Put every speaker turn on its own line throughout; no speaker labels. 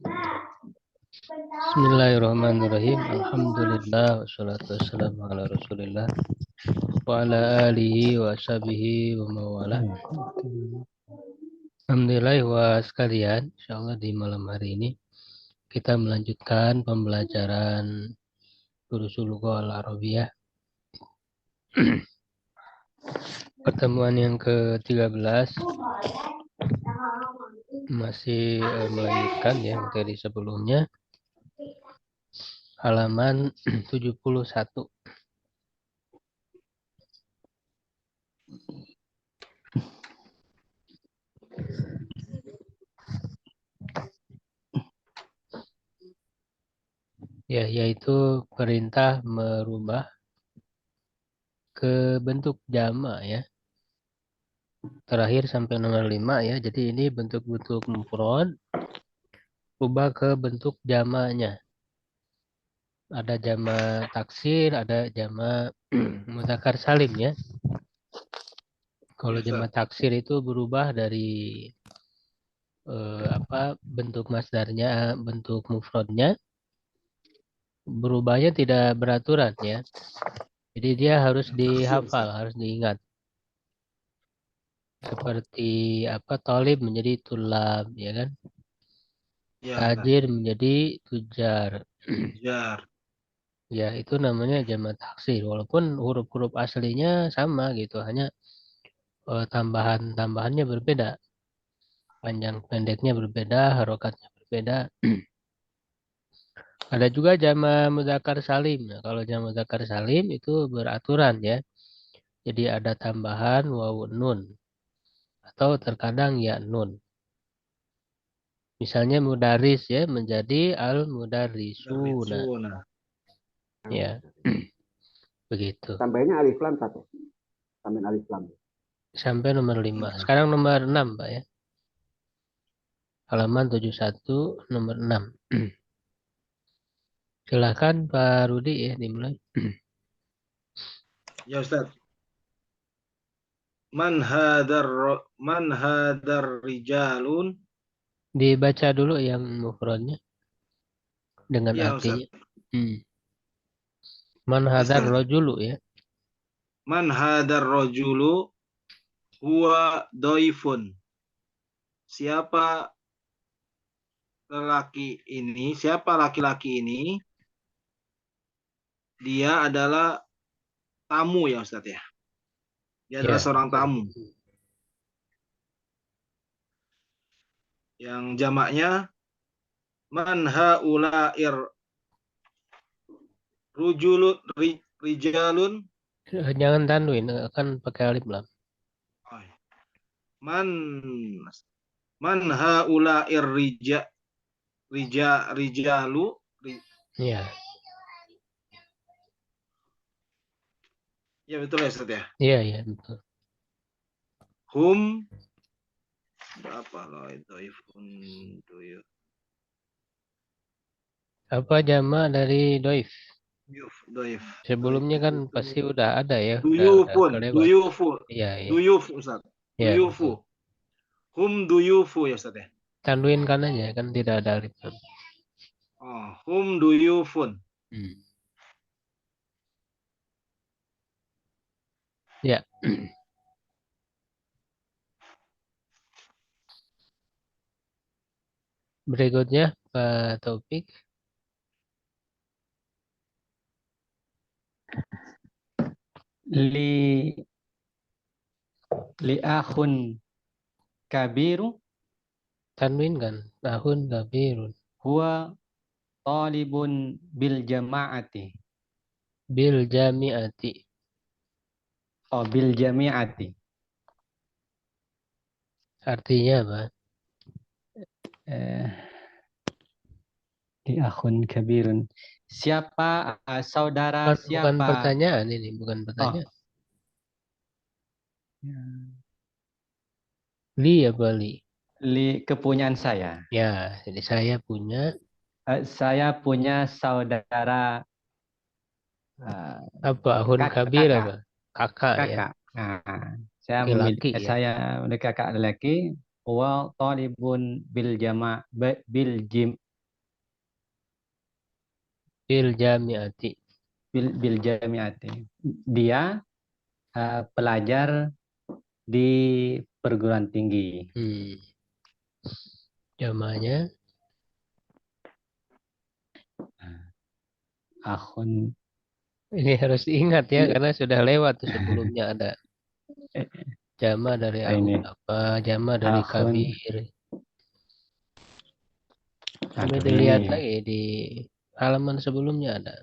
Bismillahirrahmanirrahim. Alhamdulillah wassalatu wassalamu ala Rasulillah wa ala alihi wa sahbihi wa mawalah. Alhamdulillah wa sekalian, insyaallah di malam hari ini kita melanjutkan pembelajaran Durusul Lughah Al-Arabiyah. Pertemuan yang ke-13 masih melanjutkan ya materi sebelumnya. Halaman 71. Ya, yaitu perintah merubah ke bentuk jamak ya. Terakhir sampai nomor 5 ya. Jadi ini bentuk-bentuk mufrad rubah ke bentuk jamaknya. Ada jamak taksir, ada jamak mudzakkar salim ya. Kalau jamak taksir itu berubah dari bentuk masdarnya, bentuk mufradnya berubahnya tidak beraturan ya. Jadi dia harus dihafal, harus diingat. Seperti tolib menjadi tulab ya kan. Tajir menjadi tujar. Ya, itu namanya jamak taksir. Walaupun huruf-huruf aslinya sama gitu, hanya tambahannya berbeda. Panjang pendeknya berbeda, harokatnya berbeda. Ada juga jamak mudzakkar salim. Nah, kalau jamak mudzakkar salim itu beraturan ya. Jadi ada tambahan wawu nun atau terkadang ya nun. Misalnya mudaris ya menjadi al-mudarisuna. Ya. Begitu.
Sampainya alif lam satu. Sampai alif lam.
Sampai nomor 5. Sekarang nomor 6, Pak ya. Halaman 71 nomor 6. Silakan Pak Rudi ya dimulai.
Ya Ustaz. Man hadar rijalun.
Dibaca dulu yang mufradnya dengan
Ya,
artinya. Man hadar rajulu ya.
Man hadar rajulu huwa doifun. Siapa laki-laki ini? Dia adalah tamu ya Ustaz ya. Dia adalah seorang tamu. Yang jamaknya man haula'ir rijalun.
Jangan tanwin, akan pakai alif lam.
Man haula'ir rijalu.
Ya.
Ya betul ya Ustaz ya.
Iya betul.
Hum apa loh itu
Apa jamak dari doif?
Doif.
Sebelumnya kan pasti udah ada ya.
Duyufun.
Iya.
Duyuf Ustaz. Duyufu. Hum duyufu ya Ustaz ya.
Tanwin kan aja kan tidak ada alif lam.
Oh, hum duyufun.
Ya. Berikutnya Pak Taufik.
Li akhun kabiru.
Tanwin kan. Tahun kabirun.
Huwa talibun bil jama'ati.
Bil jami'ati.
Oh, bil jami'ati.
Artinya apa?
Li akhun kabirun. Siapa saudara siapa?
Bukan pertanyaan ini, bukan pertanyaan. Li apa li?
Li kepunyaan saya.
Ya, jadi saya
punya saudara
apa? Ahun kabir apa? Kakak ya.
Nah,
Laki-laki ya.
Saya memiliki kakak laki. Wa talibun bil
Bil jami'ati.
Bil jami'ati. Dia pelajar di perguruan tinggi.
Jamaknya
Akhun.
ini harus diingat ya karena sudah lewat tuh sebelumnya ada jama dari
Ini
akhun apa, jama dari
akhun.
kabir. Coba
Aduh,
dilihat
ini
lagi di halaman sebelumnya ada.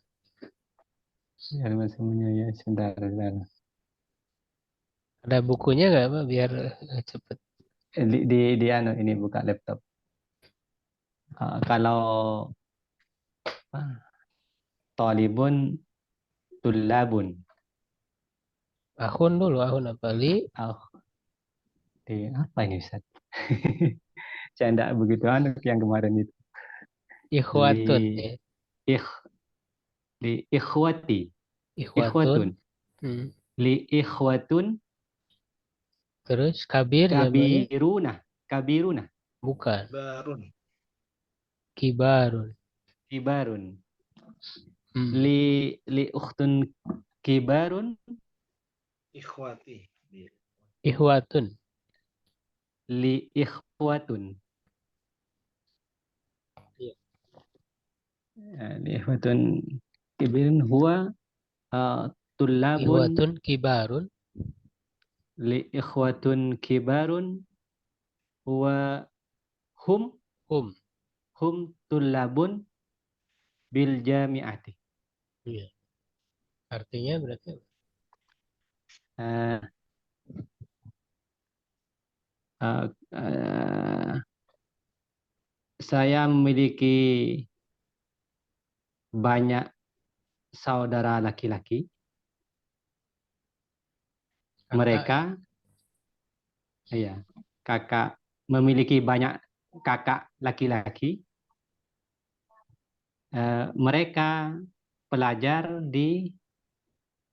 halaman semuanya ya, sebentar.
Ada bukunya nggak Pak biar cepet.
Di anu ini buka laptop. Kalau talibun, tulabun.
Akhun dulu, akhun apa li?
Di apa ini Ustaz? Saya tidak begitu anu yang kemarin itu.
Ikhwatun ya.
Ikh, li ikhwati.
Ikhwatun.
Ikhwatun. Li ikhwatun.
Terus kabir namanya?
Kabiruna.
Bukan.
Barun.
Kibarun.
Kibarun. Li ukhtun kibarun.
Ikhwati.
Ikhwatun.
Li ikhwatun. Li ikhwatun kibarun huwa tulabun.
Ikhwatun kibarun.
Li ikhwatun kibarun huwa hum tulabun bil jami'ati.
Iya. Artinya berarti
saya memiliki banyak saudara laki-laki. Mereka, iya, kakak memiliki banyak kakak laki-laki. Mereka pelajar di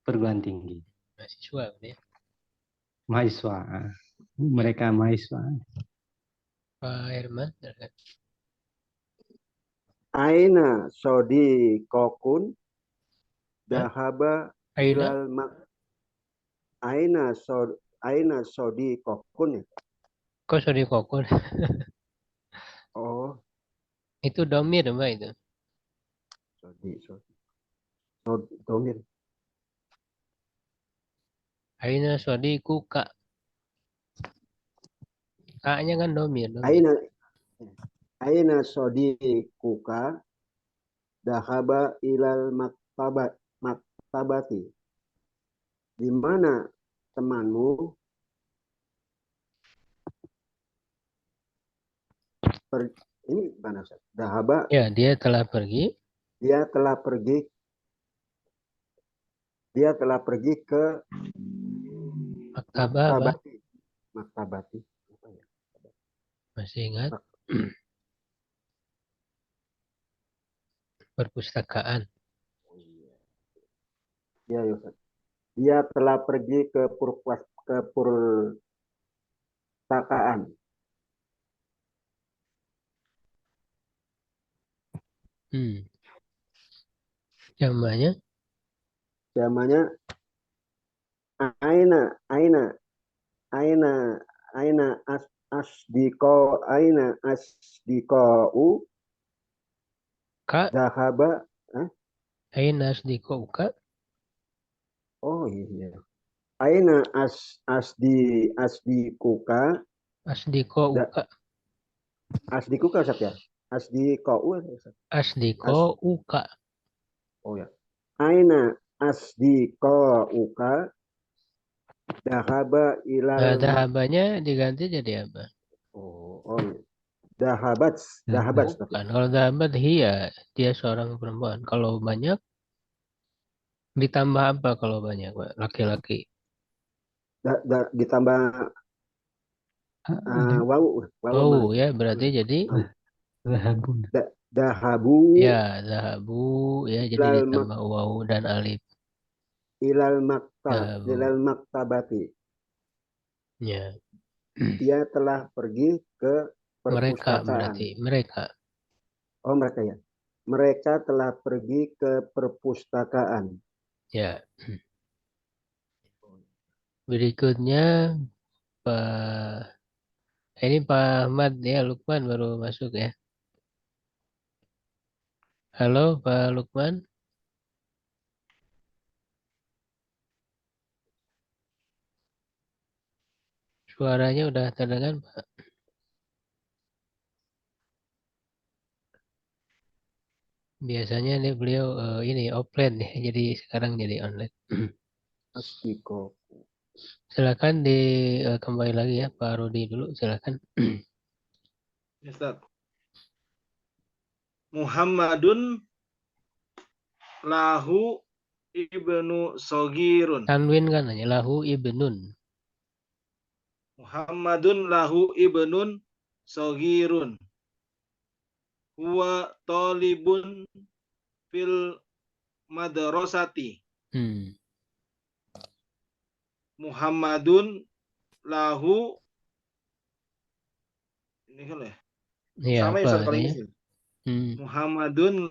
perguruan tinggi.
mahasiswa ya.
Mahasiswa. Mereka mahasiswa.
Pak Herman.
Aina sodi kokun dahaba ilal mak. Aina sodi kokun.
Kok sodi kokun?
Oh.
Itu domir Mbak itu.
Domir.
Aina sodi kuka. K-nya kan domir.
Aina sodi kuka dahaba ilal maktabati. Di mana temanmu ini mana Ustaz? Dahaba.
Ya, dia telah pergi.
Dia telah pergi ke maktabati.
Masih ingat? Perpustakaan.
Ya, Ustaz. Dia telah pergi ke perpustakaan.
Jamaknya aina asdiko Kak.
Dahaba.
Aina asdikuka.
Oh iya. Aina asdikuka.
Asdikuka.
Asdikuka Ustaz ya?
Asdikuka.
Oh ya. Aina asdikuka dahaba ilal.
Dahabanya diganti jadi apa?
Oh iya. Dahabat.
Bukan. Kalau dahabat hiya, dia seorang perempuan. Kalau banyak ditambah apa kalau banyak, Pak? Laki-laki.
Ditambah
Wow ya, berarti jadi
dahabu.
Ya, dahabu ya, jadi ditambah waw dan alif.
Ilal maktabati.
Ya.
Dia telah pergi ke perpustakaan.
Mereka berarti mereka.
Oh mereka ya. Mereka telah pergi ke perpustakaan.
Ya. Berikutnya ini Pak Ahmad ya, Lukman baru masuk ya. Halo Pak Lukman. Suaranya udah terdengar Pak. Biasanya nih beliau ini offline ya, jadi sekarang jadi online.
Astiko.
Silakan kembali lagi ya Pak Rudi dulu, silakan.
Ya, Ustaz. Muhammadun lahu ibnu sogirun.
Tanwin kan hanya lahu ibnun.
Muhammadun lahu ibnun sogirun. Huwa talibun fil madrasati. Muhammadun lahu, ini kan ya?
Iya,
Sama ya
apa
Ustaz kalau
artinya?
ini. Muhammadun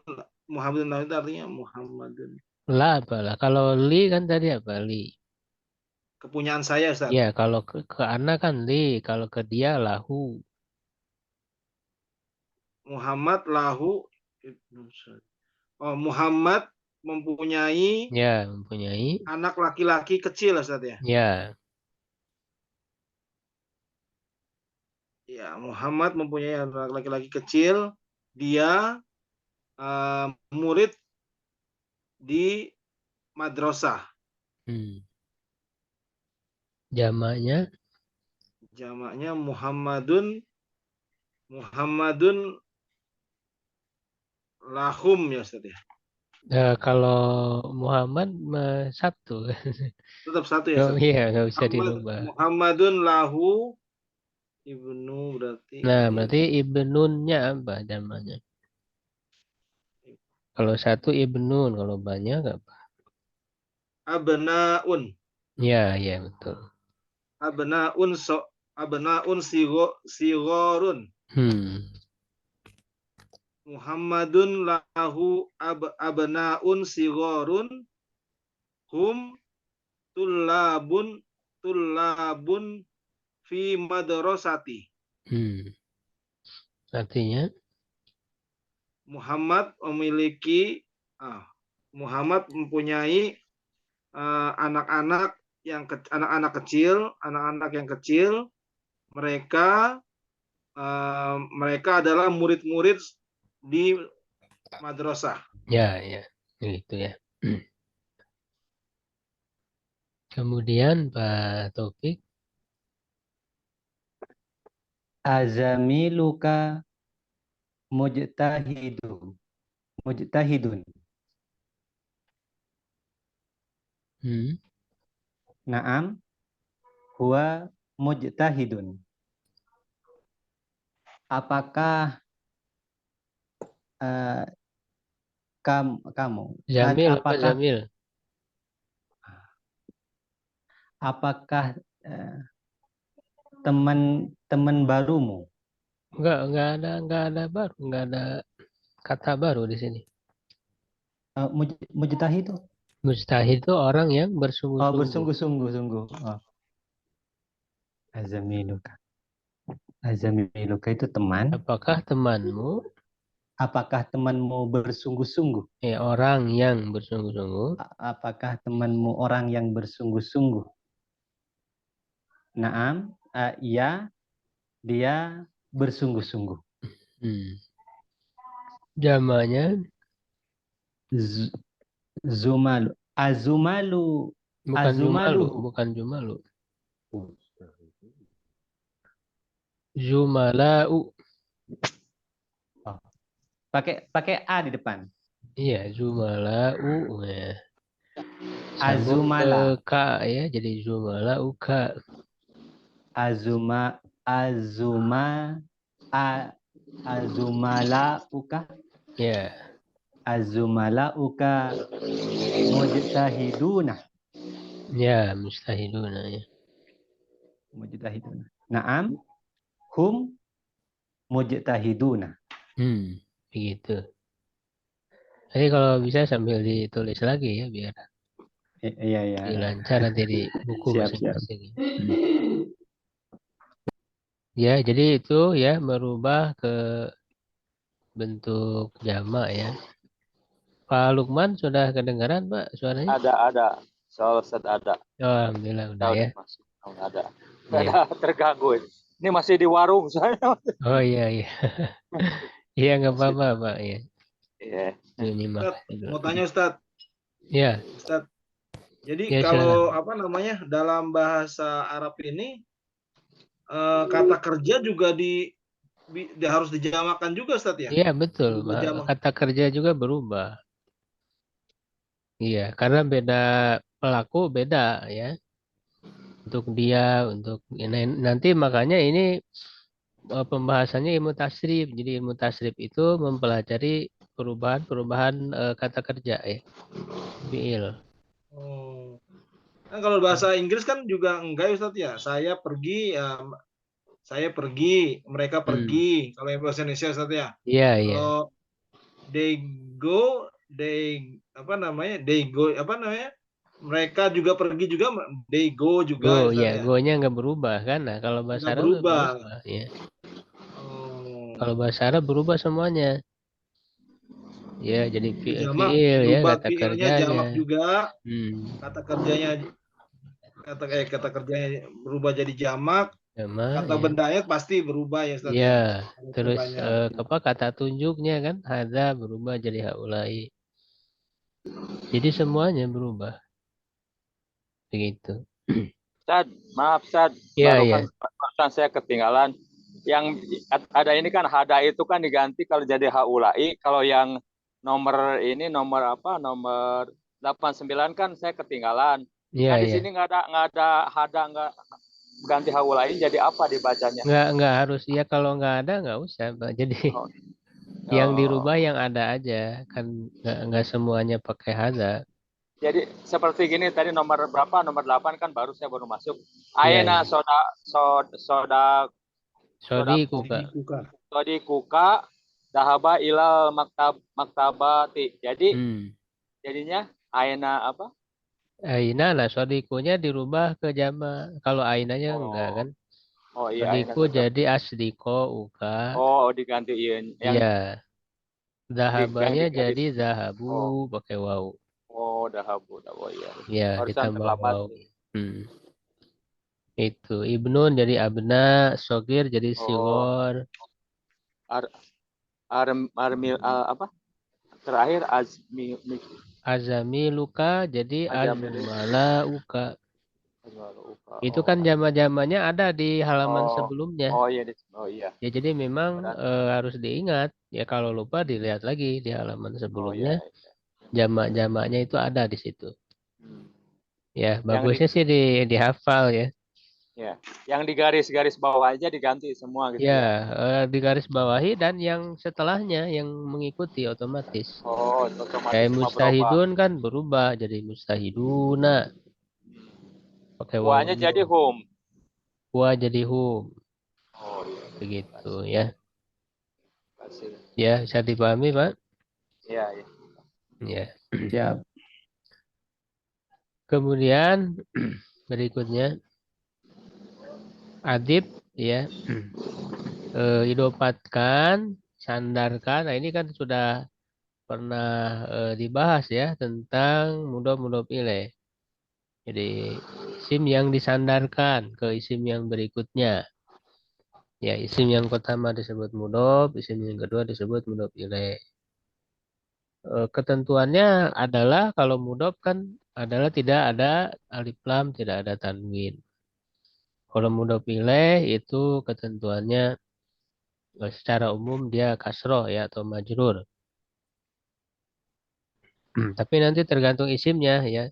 lahu itu artinya Muhammadun.
Lah apalah. Kalau li kan tadi apa? Li.
Kepunyaan saya Ustaz.
Ya, kalau ke anak kan li, kalau ke dia lahu.
Muhammad lahu, Muhammad mempunyai
Ya, mempunyai.
anak laki-laki kecil Ustaz ya.
Ya.
Ya, Muhammad mempunyai anak laki-laki kecil. Dia murid di madrasah.
Jamaknya
Jamaknya Muhammadun lahum ya Ustaz ya.
kalau Muhammad satu.
Tetap satu ya
Oh
Ustaz.
iya, nggak bisa dirubah.
Muhammadun lahu ibnu berarti.
Nah, berarti ibnunnya apa jamaknya? Kalau satu ibnun, kalau banyak apa?
Abnaun.
Ya, ya betul.
Abnaun sigorun. Muhammadun lahu abnaun sigorun. Hum tullabun fi madrasati.
Artinya
Muhammad mempunyai anak-anak anak-anak yang kecil. Mereka adalah murid-murid di madrasah.
ya, gitu ya. Kemudian Pak Taufik.
Azamiluka mujtahidun. Naam, huwa mujtahidun. Apakah kamu
Jamil apa Jamil?
Apakah teman barumu?
Enggak ada baru, enggak ada kata baru di sini.
Mujtahid itu?
Mujtahid itu orang yang bersungguh-sungguh.
Oh, bersungguh-sungguh. Oh. Azamiluka itu teman.
Apakah temanmu?
Apakah temanmu bersungguh-sungguh?
Ya, orang yang bersungguh-sungguh.
Apakah temanmu orang yang bersungguh-sungguh? Naam, ya, dia bersungguh-sungguh.
Jamaknya
Zumalu. Azumalu.
Bukan Jumalu, bukan Jumalu. Zumalau.
Oh. Pakai A di depan.
Iya, Zumalau ya.
Azumala.
K ya, jadi Zumalau K.
Azumalauka.
Ya.
Azumalauka mujtahiduna.
Ya, mujtahiduna ya.
Mujtahiduna. Naam, hum mujtahiduna.
Begitu. Jadi kalau bisa sambil ditulis lagi ya biar
Iya, iya.
lancar nanti di buku
Siap, siap.
masing-masing. Ya, jadi itu ya merubah ke bentuk jamak ya. Pak Lukman sudah kedengaran Pak suaranya?
Ada. Soal Ustaz ada.
Oh, alhamdulillah udah ya.
Masuk. Ada.
Iya.
Ada terganggu. Ini masih di warung saya.
Oh iya iya. Iya nggak
Masih.
apa-apa Pak ya.
Iya.
Ini
Ustaz,
makasih
mau
dulu.
tanya Ustaz.
Ya,
Ustaz. Jadi
ya
kalau
silakan.
apa namanya dalam bahasa Arab ini kata kerja juga harus dijamakan juga Ustaz ya?
Iya betul.
Berubah jamak.
Kata kerja juga berubah. Iya, karena beda pelaku beda ya. Untuk dia, untuk nanti makanya ini pembahasannya ilmu tasrif. Jadi ilmu tasrif itu mempelajari perubahan-perubahan kata kerja ya. Fiil.
Oh. Kan kalau bahasa Inggris kan juga enggak ya Ustaz ya. Saya pergi, mereka pergi. Kalau yang bahasa Indonesia Ustaz ya.
Iya, iya.
Kalau they go, mereka juga pergi juga, they go juga
Go,
Ustaz
ya,
ya.
go-nya nggak berubah kan? Nah, kalau bahasa
Nggak
Arab nggak
berubah.
berubah ya.
Oh.
Kalau bahasa Arab berubah semuanya. Ya, jadi
Jamak
fiil ya
berubah,
kata
fiilnya
kerjanya.
jamak juga.
Hmm.
Kata kerjanya berubah jadi jamak.
Jamak
Kata
ya.
bendanya pasti berubah ya Ustaz ya.
Ya,
Kalau
terus
banyak.
apa kata tunjuknya kan hadza berubah jadi haulai. Jadi semuanya berubah. Begitu.
Ustaz, maaf Ustaz.
Iya, iya.
Barusan saya ketinggalan. Yang ada ini kan hada itu kan diganti kalau jadi haulai. Kalau yang nomor ini nomor 89 kan saya ketinggalan.
Iya,
Nah di
iya.
sini nggak ada hada, nggak ganti haulai, jadi apa dibacanya?
Nggak harus ya kalau nggak ada nggak usah Pak. Jadi
Oh.
yang dirubah yang ada aja kan nggak semuanya pakai hadza.
Jadi seperti gini tadi nomor berapa? Nomor 8 kan saya baru masuk.
Iya,
Aina
iya. Sodi kuka.
Sodi kuka dahaba ilal maktabati. Jadi jadinya aina apa?
Aina lah sodikunya dirubah ke jama. Kalau ainanya enggak kan.
Oh iya, aina
Sodiku
tetap.
jadi asdiko uka.
Oh, digantiin.
Iya.
Yang
Zahabanya
digaris.
jadi zahabu pakai waw.
Oh, dahabu. Oh iya.
Ya,
Barusan
ditambah
terlambat.
waw. Itu ibnun jadi abna, sogir jadi sigor.
Apa? Terakhir
Azami luka jadi azmala uka. Itu kan jama-jamanya ada di halaman sebelumnya.
Oh iya. Oh iya.
Ya jadi memang harus diingat. Ya kalau lupa dilihat lagi di halaman sebelumnya. Jamak-jamaknya itu ada di situ. Ya, bagusnya sih dihafal ya.
Ya, yang di garis-garis bawah aja diganti semua gitu ya.
Di garis bawahi dan yang setelahnya yang mengikuti otomatis.
Oh, otomatis.
Kayak mustahidun kan berubah jadi mustahiduna. Pakai
Wanya jadi hum.
Wa jadi hum.
Oh iya.
Begitu ya.
Kasih.
Ya, bisa dipahami, Pak?
Iya, iya.
Ya.
Siap.
Kemudian berikutnya adib ya. Idopatkan, sandarkan. Nah, ini kan sudah pernah dibahas ya tentang mudhof ilaih. Jadi isim yang disandarkan ke isim yang berikutnya. Ya, isim yang pertama disebut mudhof, isim yang kedua disebut mudhof ilaih. Ketentuannya adalah kalau mudhof kan adalah tidak ada alif lam, tidak ada tanwin. Kalau mudhof ilaih itu ketentuannya secara umum dia kasroh ya atau majrur. Tapi nanti tergantung isimnya ya.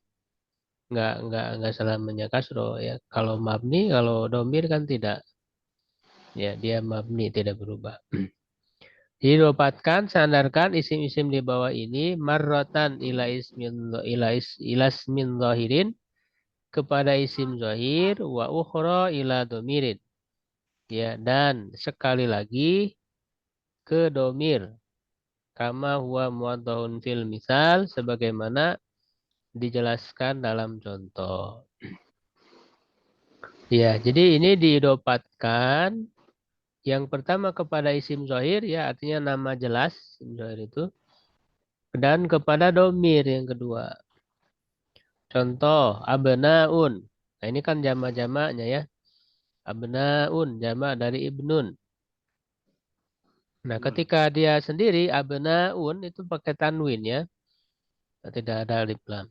Nggak selamanya kasroh ya. Kalau mabni, kalau domir kan tidak. Ya, dia mabni tidak berubah. Jadi dapatkan sandarkan isim-isim di bawah ini marrotan ila ismin zahirin kepada isim zahir wa ukhra ila domirin. Ya, dan sekali lagi ke domir. kama huwa muwaddahun fil misal, sebagaimana dijelaskan dalam contoh. Ya, jadi ini diidopatkan yang pertama kepada isim zahir, ya artinya nama jelas, isim zahir itu, dan kepada domir yang kedua. Contoh, abnaun. Nah ini kan jama-jamaknya ya. Abnaun, jamak dari ibnun. Nah ketika dia sendiri, abnaun itu pakai tanwin ya. Tidak ada alif lam.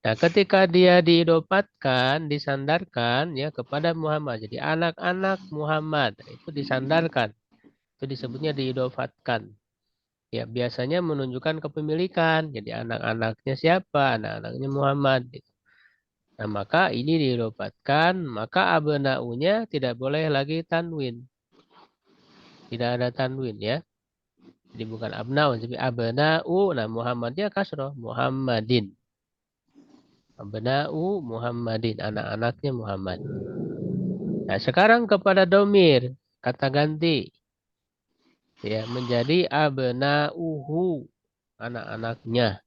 Nah, ketika dia diidopatkan, disandarkan ya kepada Muhammad. Jadi anak-anak Muhammad itu disandarkan. Itu disebutnya diidopatkan. Ya, biasanya menunjukkan kepemilikan. Jadi anak-anaknya siapa? Anak-anaknya Muhammad. Nah, maka ini diidopatkan, maka abnaunya tidak boleh lagi tanwin. Tidak ada tanwin ya. Jadi bukan abnaun, tapi abnau. Nah, Muhammadnya kasroh, Muhammadin. Abna'u Muhammadin, anak-anaknya Muhammad. Nah, sekarang kepada domir, kata ganti. Ya, menjadi abna'uhu, anak-anaknya.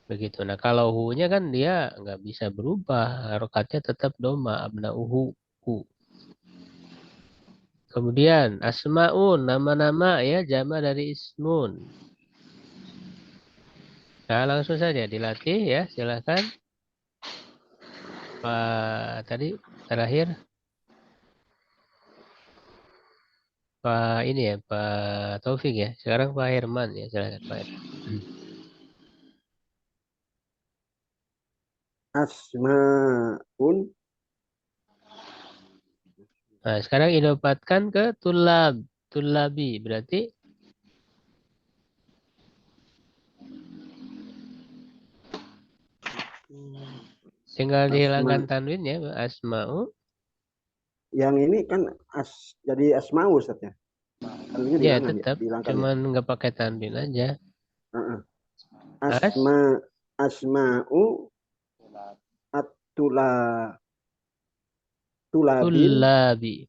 Begitu. Nah, kalau hu-nya kan dia nggak bisa berubah. Harokatnya tetap doma, abna'uhu. Hu. Kemudian, asma'un, nama-nama ya, jama dari ismun. Nah, langsung saja dilatih ya, silakan. Tadi terakhir Pak ini ya Pak Taufik ya. Sekarang Pak Herman ya, silakan Pak Herman.
Asmaun.
Nah, sekarang idopatkan ke tulab, tulabi berarti tinggal dihilangkan tanwin ya, asma'u.
Yang ini kan jadi asma'u Ustaz ya. Tanwinnya
Ya
dihilangkan
tetap,
dihilangkan
cuman nggak pakai tanwin aja.
Asma'u at-tula tulabin.
Tulabi.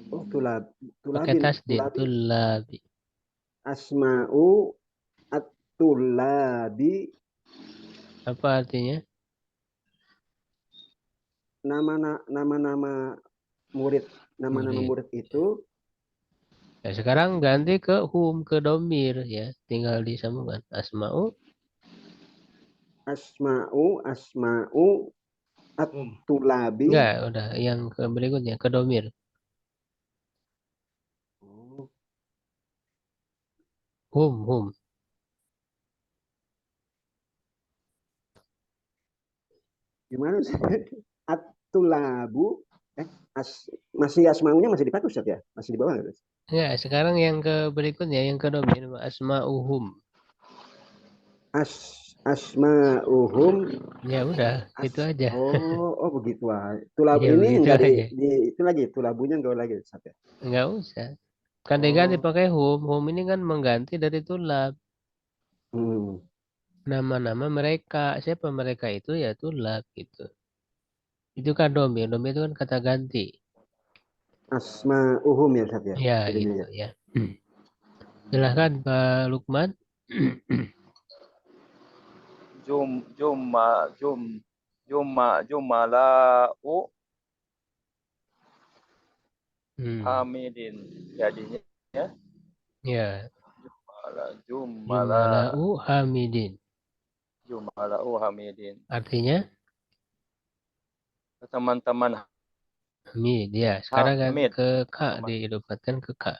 Oh,
Pakai
tulabin.
tasdid, tulabi.
Asma'u at-tulabi.
Apa artinya?
Nama-nama murid, nama-nama murid itu.
Ya, sekarang ganti ke hum, ke domir ya, tinggal disambungkan asma'u.
Asma'u at-tulabi.
Enggak, udah yang ke berikutnya ke domir. Hum.
Gimana sih? At-tulabu. Masih asma'unya masih dipakai Ustaz ya? Masih di bawah nggak?
Ya, sekarang yang ke berikutnya yang ke domir asma'uhum.
Asma'uhum.
Ya udah, itu aja.
Oh begitu tulab
Ya,
ini
begitu
enggak
aja.
itu lagi tulabunya enggak lagi Ustaz ya?
Enggak usah. Kan diganti pakai hum. Hum ini kan mengganti dari tulab. Nama-nama mereka. Siapa mereka itu ya tulab gitu. Itu kan domir. Domir itu kan kata ganti.
Asma'uhum ya Ustaz ya?
Ya, gitu ya. Silahkan Pak Lukman.
Jumala'u Hamidin. Jadinya
Ya.
Jumala'u
Hamidin.
Hamidin.
Artinya?
Teman-teman
Hamid. Ya, sekarang kan
Hamid.
ke K. Dihidupkan ke K.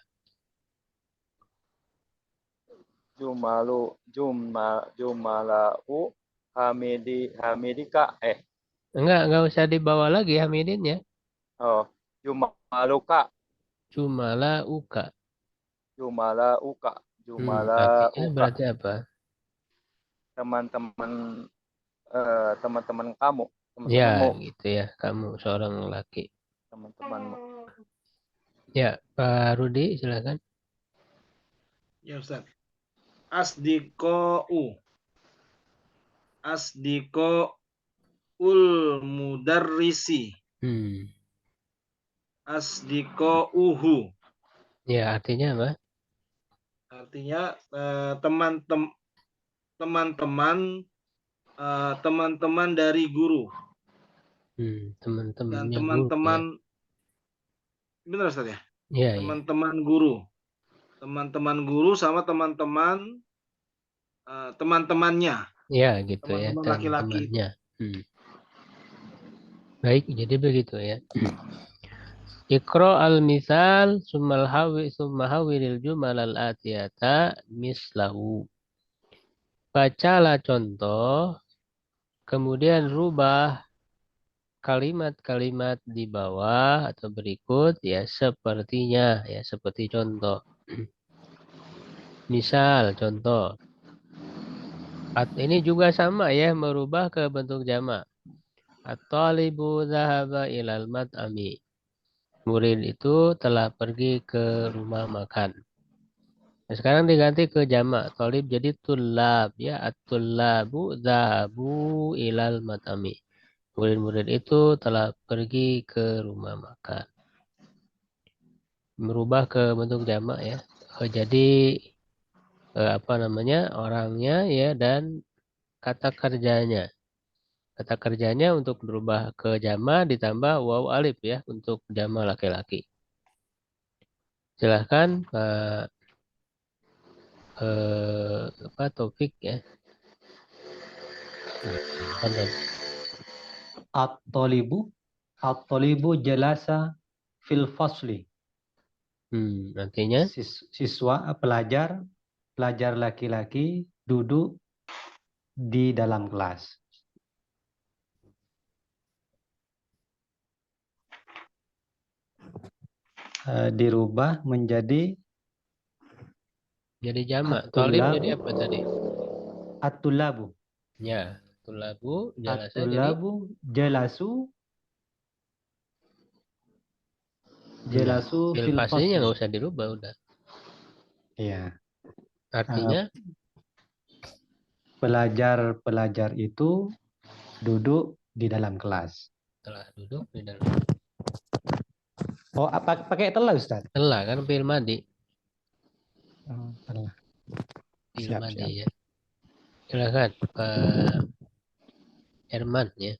Jumala'u Hamidika.
Enggak usah dibawa lagi Hamidinnya.
Oh, Jumaluka.
Jumala'uka. Artinya berarti apa?
Teman-teman kamu.
Ya, gitu ya. Kamu seorang laki.
Teman-temanmu.
Ya, Pak Rudi, silakan.
Ya, Ustaz. Asdiqo'u ul mudarrisi. Asdiqo'uhu.
Ya, artinya apa?
Artinya teman-teman dari guru. Dan
Teman-temannya guru ya.
teman-teman, benar Ustaz ya?
Iya, iya.
Teman-teman guru. Teman-teman guru sama teman-temannya.
Iya, gitu ya,
Teman-teman laki-laki itu.
teman-temannya. Baik, jadi begitu ya. Iqra al-misal summa hawilil jumal al-atiyata mislahu. Bacalah contoh, kemudian rubah kalimat-kalimat di bawah atau berikut ya sepertinya ya seperti contoh. Misal contoh. Ini juga sama ya merubah ke bentuk jamak. At-talibu dhahaba ilal mat'ami. Murid itu telah pergi ke rumah makan. Nah, sekarang diganti ke jamak. Thalib jadi tulab ya. At-tullabu dhahabu ilal mat'ami. Murid-murid itu telah pergi ke rumah makan. Merubah ke bentuk jamak ya. Jadi orangnya ya dan kata kerjanya. Kata kerjanya untuk berubah ke jama ditambah waw alif ya untuk jama laki-laki. Silahkan Pak Taufik ya.
At-talibu jalasa fil fasli.
Artinya
Siswa pelajar laki-laki duduk di dalam kelas. Dirubah menjadi
jamak. Thalib jadi apa tadi?
At-tullabu.
Ya, tulabu jalasa jadi
At-tullabu jalasu fil
faslinya
fasli.
nggak usah dirubah udah.
Iya.
Artinya
pelajar itu duduk di dalam kelas.
telah duduk di dalam.
Oh, apa pakai telah Ustaz?
Telah kan fi'il madi.
Oh, telah.
Fi'il madi ya. Silakan Pak Herman ya.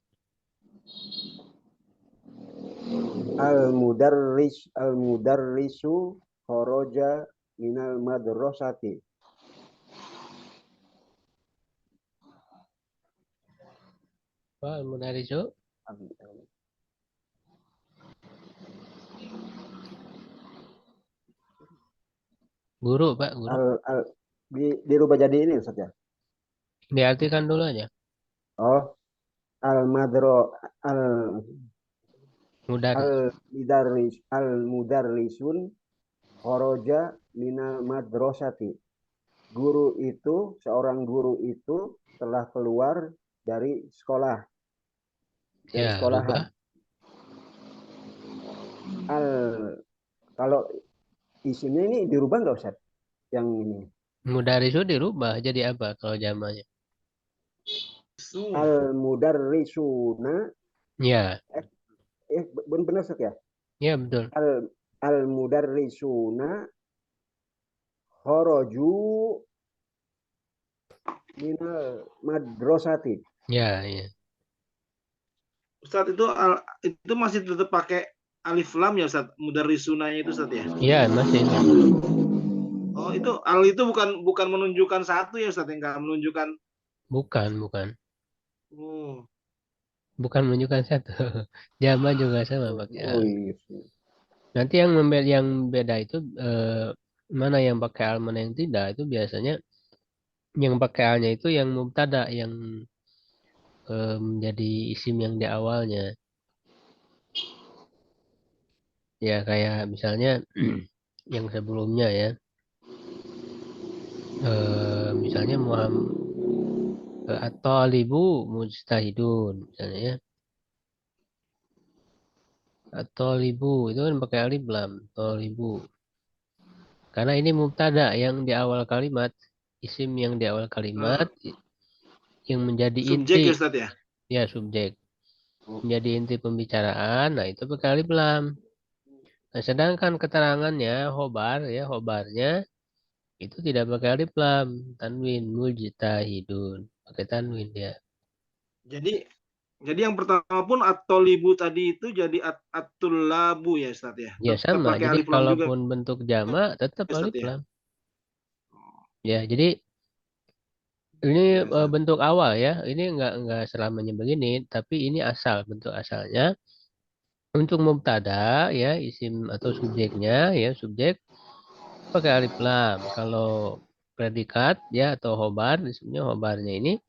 Al-mudarrisu kharaja minal madrasati.
Pak Al-Munarisu. Guru Pak, guru.
Dirubah jadi ini Ustaz ya?
Diartikan dulu aja.
Oh, al-mudarrisun kharaja minal madrasati. Seorang guru itu telah keluar dari sekolah. Dari sekolahan. Kalau isimnya ini dirubah nggak Ustaz? Yang ini.
Mudarisu dirubah jadi apa kalau jamaknya?
Al-mudarrisuna.
Ya.
Benar Ustaz ya?
Ya betul.
Al-mudarrisuna kharaju minal madrasati.
Ya, ya.
Ustaz itu masih tetap pakai alif lam ya Ustaz? Mudarrisunanya itu Ustaz ya?
Iya, masih.
Oh, itu bukan menunjukkan satu ya Ustaz, enggak menunjukkan.
Bukan.
Oh.
Bukan menunjukkan satu. Jama juga sama pakai al.
Iya.
Nanti yang beda itu mana yang pakai al, mana yang tidak, itu biasanya yang pakai alnya itu yang mubtada yang menjadi isim yang di awalnya. Ya kayak misalnya yang sebelumnya ya. Misalnya Muhammad at-talibu mujtahidun misalnya ya. At-talibu itu kan pakai alif lam, talibu. Karena ini mubtada yang di awal kalimat, isim yang di awal kalimat yang menjadi
subjek
inti.
Ya Ustaz ya?
Ya, subjek. Menjadi inti pembicaraan, nah itu pakai alif lam. Nah, sedangkan keterangannya khobar ya, khobarnya Itu tidak pakai alif lam, tanwin. Mujtahidun, pakai tanwin dia.
Jadi yang pertama pun at-tolibu tadi itu jadi at-tullabu ya Ustaz ya.
Ya
Tetap
sama.
pakai
Jadi
alif lam juga
kalaupun bentuk jamak tetap
Ustaz
alif
ya.
lam. Ya, jadi ini
Ya, Ustaz.
bentuk awal ya. Ini enggak selamanya begini, tapi ini asal, bentuk asalnya. Untuk mubtada ya, isim atau subjeknya ya, subjek pakai alif lam. Kalau predikat ya atau khobar, isimnya khobarnya ini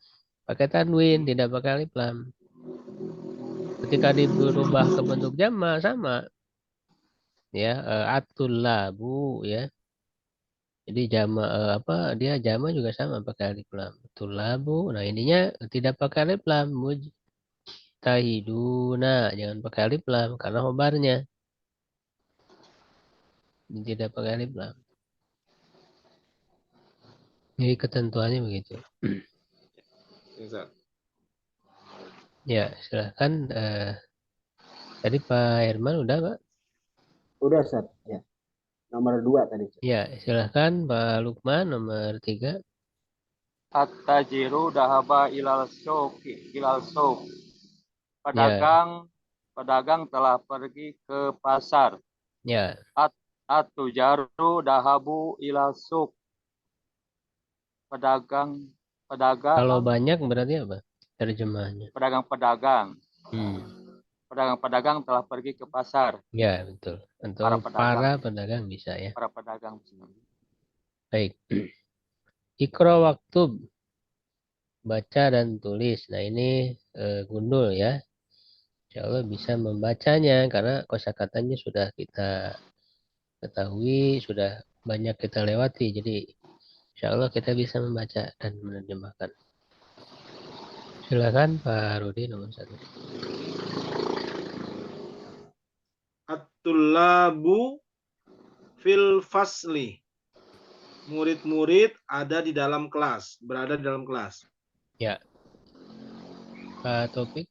pakai tanwin, tidak pakai alif lam. Ketika dirubah ke bentuk jamak sama ya, at-tullabu ya. Jadi jamak apa dia jamak juga sama pakai alif lam. Tullabu. Nah, ininya tidak pakai alif lam. Mujtahiduna, jangan pakai alif lam karena khobarnya tidak pakai alif lam. Jadi ketentuannya begitu.
Ustaz.
Ya, silahkan. Tadi Pak Herman udah, Pak?
Udah, Ustaz. Ya. Nomor 2 tadi.
Ya, silahkan Pak Lukman nomor 3.
At-tajiru dahaba ilal syuki ilal syuk.
Ya,
Pedagang telah pergi ke pasar.
ya.
At-tujaru dahabu ilal syuk.
Kalau
Pedagang
banyak berarti apa? Terjemahnya.
pedagang-pedagang.
Hmm.
Pedagang-pedagang telah pergi ke pasar.
Ya, betul. Atau
Para pedagang.
para pedagang bisa ya.
Para pedagang.
Baik. Ikra waktub, baca dan tulis. Nah, ini gundul ya. Insya Allah bisa membacanya karena kosakatanya sudah kita ketahui, sudah banyak kita lewati. Jadi insya Allah kita bisa membaca dan menerjemahkan. Silakan Pak Rudi nomor 1.
At-tullabu fil fasli. Murid-murid ada di dalam kelas, berada di dalam kelas.
Ya. Pak Topik.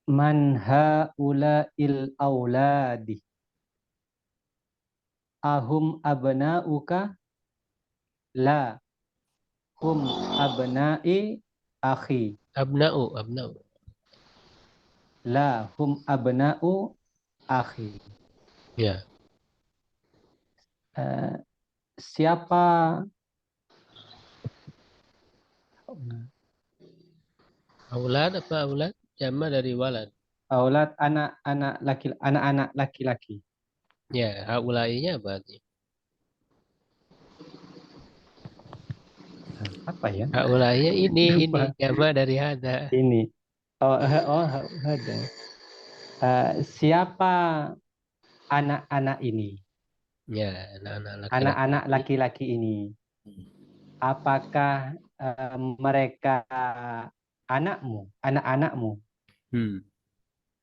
Man haula'il auladi ahum abna'uka la hum abna'i akhi
Abna'u.
la hum abna'u akhi.
Ya.
Siapa
Aulad apa aulad? Jama dari walad.
aulad anak-anak laki-laki.
Ya, haulainya apa artinya?
Apa ya?
Haulainya ini
Lupa.
jama dari hada.
Ini. Ada. Siapa anak-anak ini?
Ya, anak-anak laki-laki.
Anak-anak laki-laki ini. Apakah mereka anak-anakmu?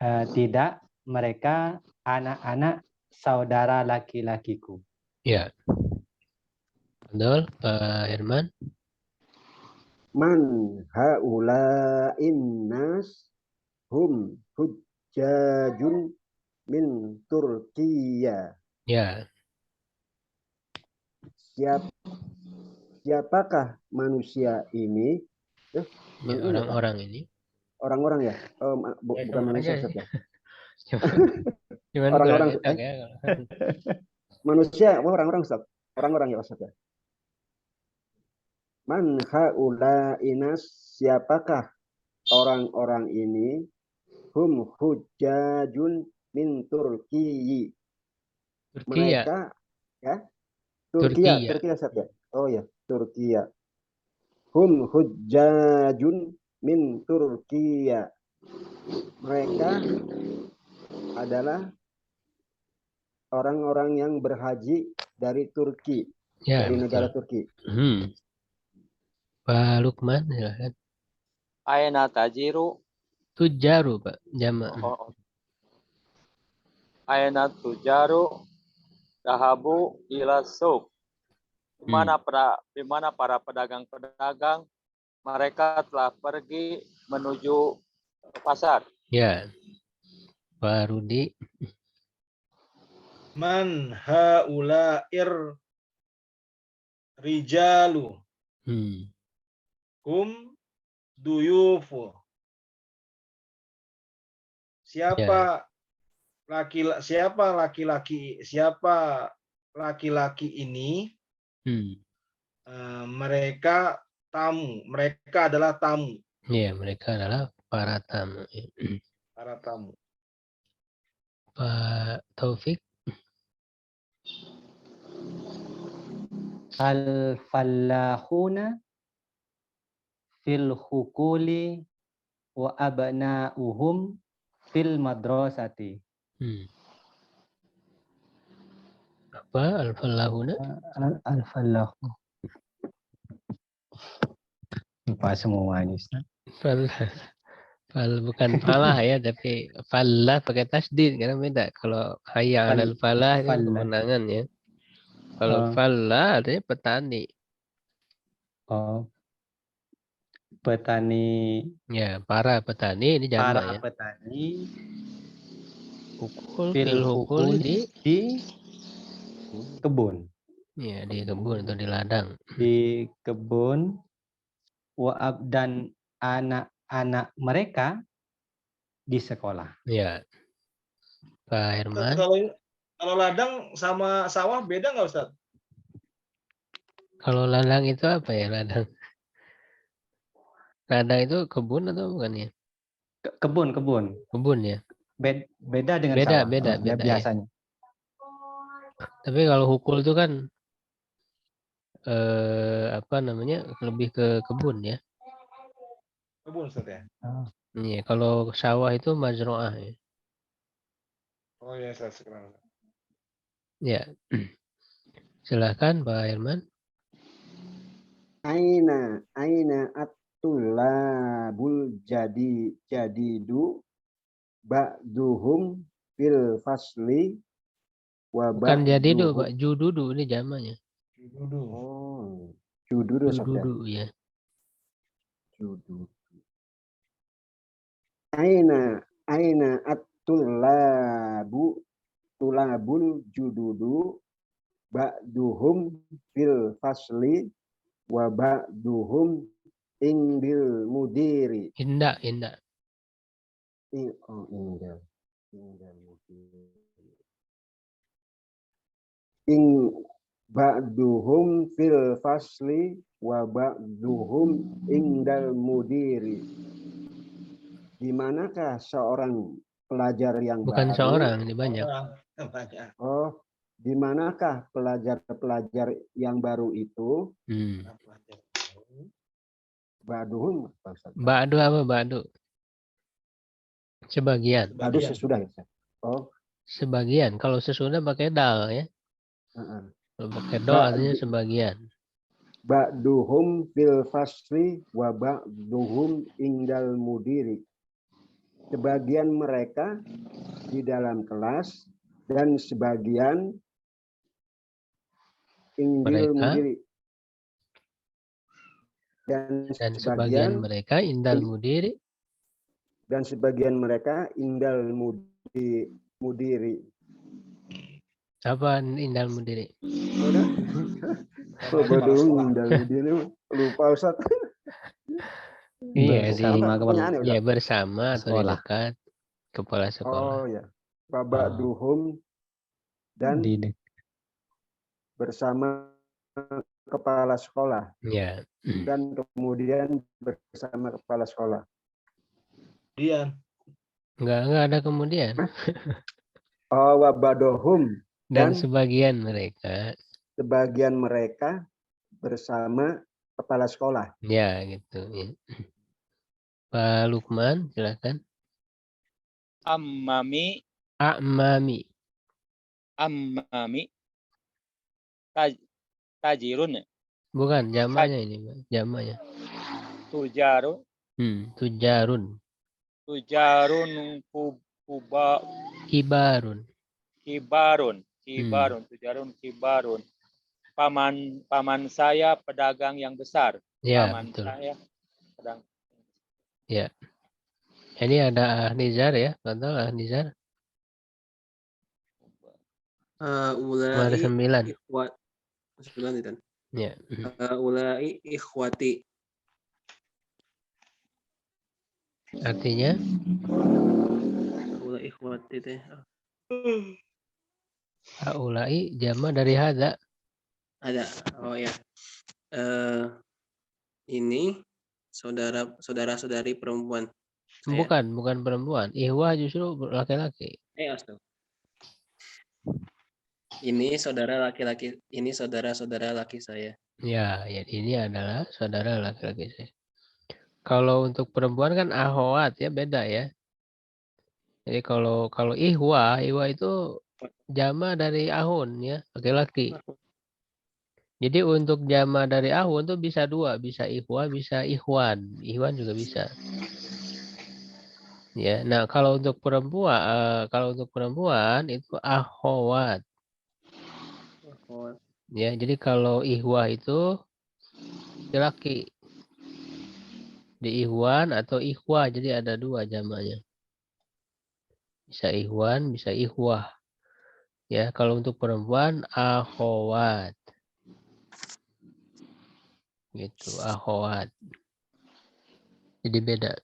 Tidak, mereka anak-anak saudara laki-lakiku.
Ya. Betul, Pak Herman.
Man haula'in nas hum hujjajun min Turkiya.
Ya.
Siapakah manusia ini?
Ya, orang-orang ini.
Orang-orang ya? Bukan manusia, Ustaz ya?
Cuman
Orang-orang
ya.
manusia, orang-orang, Ustaz. Orang-orang ya, Ustaz ya. Man haulainas, siapakah orang-orang ini? Hum hujjajun min Turkiyi. Mereka ya. Turkiya, Ustaz ya. Oh ya, Turkiya. Hum hujjajun min Turkiya. Mereka adalah orang-orang yang berhaji dari Turki,
ya,
dari
betul.
negara Turki.
Pak Lukman, silahkan.
Aina tajiru.
Tujaru, Pak. Jama.
Aina tujaru dahabu ila suq. Di mana para pedagang-pedagang mereka telah pergi menuju pasar.
Ya. Pak Rudi.
Man haula'ir rijalu hum duyufu. Siapa laki-laki ini? Mereka tamu. Mereka adalah tamu.
Ya, mereka adalah para tamu.
Para tamu.
Pak Taufik.
Al-fallahuna fil hukuli wa abna'uhum fil madrasati.
Apa al-fallahuna?
Al-fallahu. Lupa semua ini, Ustaz.
Fal bukan falah ya, tapi falah pakai tasdid karena beda. Kalau hayya 'alal falah itu kemenangan ya. Kalau falah artinya petani.
Oh. Petani.
Ya, para petani ini jamak
Para
ya.
petani
Fil hukul
di kebun.
Ya, di kebun atau di ladang.
Di kebun dan anak-anak mereka di sekolah.
Ya. Pak Herman.
Kalau ladang sama sawah beda nggak, Ustaz?
Kalau ladang itu apa ya ladang? Ladang itu kebun atau bukan ya?
Kebun.
Kebun ya.
Beda dengan sawah.
Beda
biasanya.
Ya. Tapi kalau hukul itu kan lebih ke kebun ya.
Kebun, Ustaz ya.
Iya, kalau sawah itu mazro'ah ya.
Oh ya, saya sekarang.
Ya. Silakan Pak Herman.
Aina at-tullabul jadidu ba'duhum fil fasli wa
Bukan jadidu, Pak. Jududu ini jamaknya.
Jududu.
Oh, jududu
ya.
Jududu. Aina tulabul jududu ba'duhum fil fasli wa ba'duhum indil mudiri.
Indah.
Indil mudiri. Ba'duhum fil fasli wa ba'duhum indal mudiri. Di manakah seorang pelajar yang
bukan
baru?
Seorang, ini banyak.
Oh, di manakah pelajar yang baru itu? Ba'duhum.
Ba'du apa Ba'du? Sebagian.
Ba'du sesudah ya. Oh.
Sebagian. Kalau sesudah pakai dal ya. Kalau pakai do artinya sebagian.
Ba'duhum fil fasli wa ba'duhum indal mudiri. Sebagian mereka di dalam kelas dan sebagian indil mudiri. Dan
sebagian mereka indal mudiri.
Dan sebagian mereka indal mudiri.
Apa indal mudiri?
Indal mudiri lupa Ustaz.
Iya,
bersama
atau di dekat kepala sekolah.
Oh ya. Ba'duhum dan bersama kepala sekolah.
Ya.
Dan kemudian bersama kepala sekolah.
Enggak ada kemudian.
Oh, wabadohum
dan sebagian mereka
bersama kepala sekolah.
Ya, gitu ya. Pak Lukman, silakan.
Ammami tajirun.
Bukan jamaknya ini, jamaknya.
Tujarun.
Tujarun
kibarun. Paman saya pedagang yang besar.
Ya,
paman
betul.
Saya pedagang.
Ya. Ini ada Nizar ya, betul Nizar. Kemarin 9.
Ikhwat 9 itu.
Ya.
Ulai ikhwati.
Artinya
Ulai ikhwati teh.
haulai jama dari hada.
Ada. Oh ya. Ini saudara-saudari perempuan. Saya.
Bukan perempuan. Ihwah justru laki-laki.
Astaga. Ini saudara laki-laki. Ini saudara-saudara laki saya.
Ya, ini adalah saudara laki-laki saya. Kalau untuk perempuan kan ahwat ya beda ya. Jadi kalau ihwa itu jama dari ahun ya, laki-laki. Jadi untuk jama dari ahun tuh bisa 2, bisa ihwa, bisa ihwan. Ihwan juga bisa. Ya, nah kalau untuk perempuan itu akhwat. Ya, jadi kalau ihwa itu laki. Di ihwan atau ihwa, jadi ada 2 jamanya. Bisa ihwan, bisa ihwah. Ya, kalau untuk perempuan akhwat. Gitu, akhwat. Jadi beda.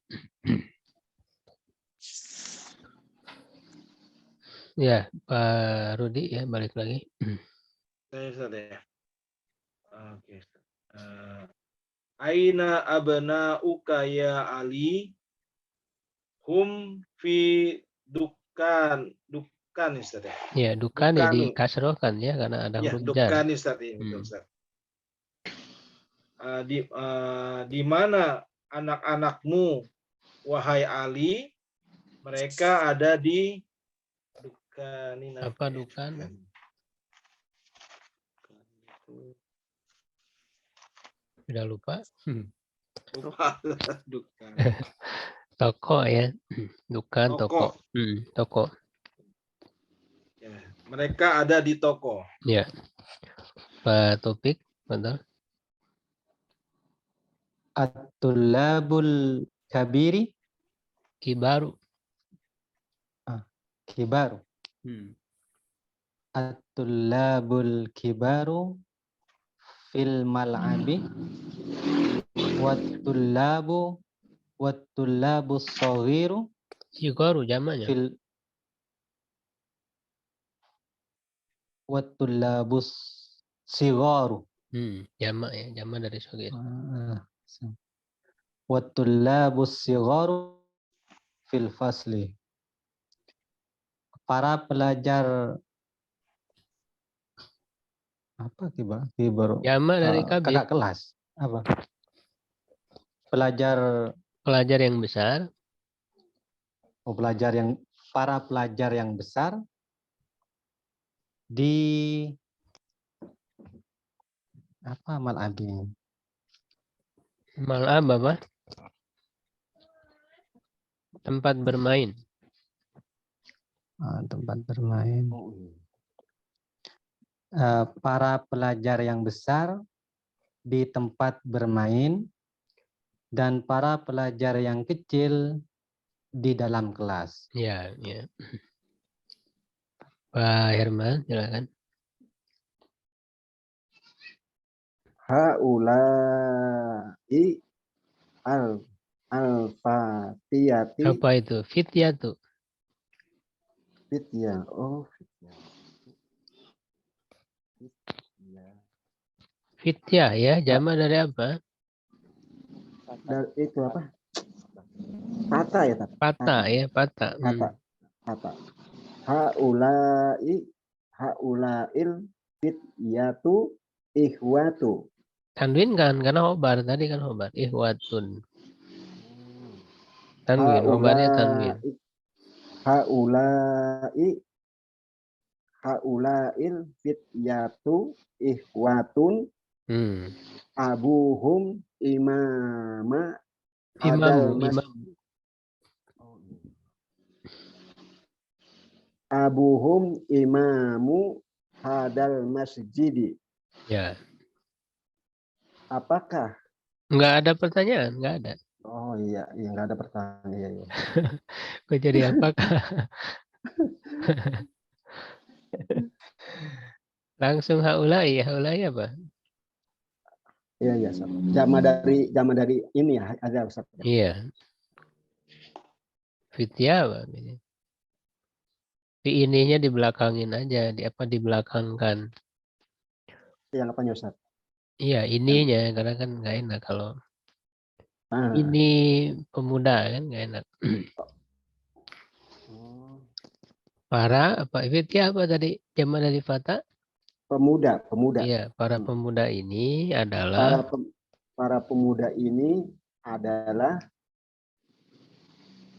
Ya, Pak Rudi ya balik lagi.
Saya ya. Oke. Aina abna'uka ya Ali? Hum fi dukan Ustaz ya.
Ya, dukan ya dikasrohkan ya karena ada huruf jar.
Dukan Ustaz ya, betul Ustaz. Di mana anak-anakmu wahai Ali? Mereka ada di dukan.
Apa dukan? Sudah lupa?
Dukan.
Toko ya. Dukan toko. Toko.
Ya, mereka ada di toko.
Ya. Pak Topik, betul.
At-tullabul kabiri
Kibaru.
Kibaru. At-tullabul kibaru fil mal'abi wat-tullabu saghiru
Sigaru jamanya.
fil wat-tullabus sigharu.
Jama ya, jama dari sagir.
Wat-tullabus sigharu fil fasli. Para pelajar apa kibaru?
Jama dari kabir.
Kakak kelas. Apa? Pelajar
yang besar.
Para pelajar yang besar di apa mal'abi?
Mal'ab apa? Tempat bermain.
Tempat bermain. Para pelajar yang besar di tempat bermain dan para pelajar yang kecil di dalam kelas.
Ya. Pak Herman, silakan.
Haulai al-fatiyati.
Apa itu? Fityatu.
Fitya. Oh, fitya.
Fitya ya, jama dari apa?
Dari itu apa? Pata ya, Pak?
Pata ya, pata.
Pata. Haulail fityatu ikhwatu.
Tanwin kan, karena hobar tadi kan hobar. Ikhwatun. Tanwin, hobarnya tanwin.
Haulail fityatu ikhwatun. Abuhum imam. Abuhum imamu hadal masjidi.
Ya.
Apakah?
Enggak ada pertanyaan, enggak ada.
Oh iya, enggak ada pertanyaan. Iya.
Kok jadi apakah? Langsung haulai, haulai apa?
Iya, iya, Ustaz. Jama dari ini ya, ada Ustaz.
Iya, fitya apa? Di ininya dibelakangin aja, di apa dibelakangkan.
Yang apanya Ustaz?
Iya, ininya karena kan nggak enak kalau ini pemuda kan nggak enak. Para apa fitya apa tadi? Jama dari fata?
Pemuda.
Iya, para pemuda ini
Para
adalah
para pemuda ini adalah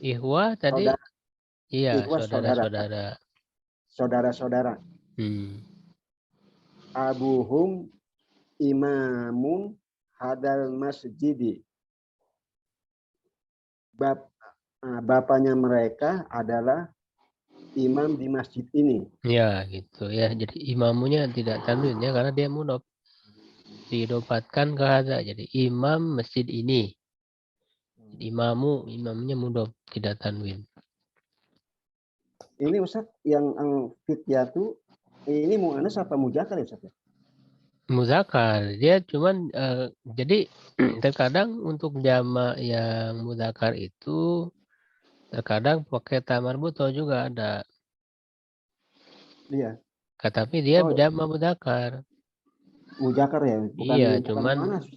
ihwah tadi.
saudara,
Iya,
saudara,
saudara-saudara.
saudara-saudara. Abuhum imamun hadal masjidi. Bapaknya mereka adalah imam di masjid ini.
Ya, gitu ya. Jadi imamunya tidak tanwin ya karena dia mudhof. Didopatkan ke hadza. Jadi imam masjid ini. Imamnya mudhof, tidak tanwin.
Ini Ustaz yang fityatu ini mu'annas apa muzakkar ya Ustaz?
Muzakkar, dia cuman jadi terkadang untuk jama yang muzakkar itu terkadang pakai ta marbutoh juga ada.
Iya.
Tapi dia jama muzakkar.
Muzakkar ya, bukan
Iya,
bukan mu'annas.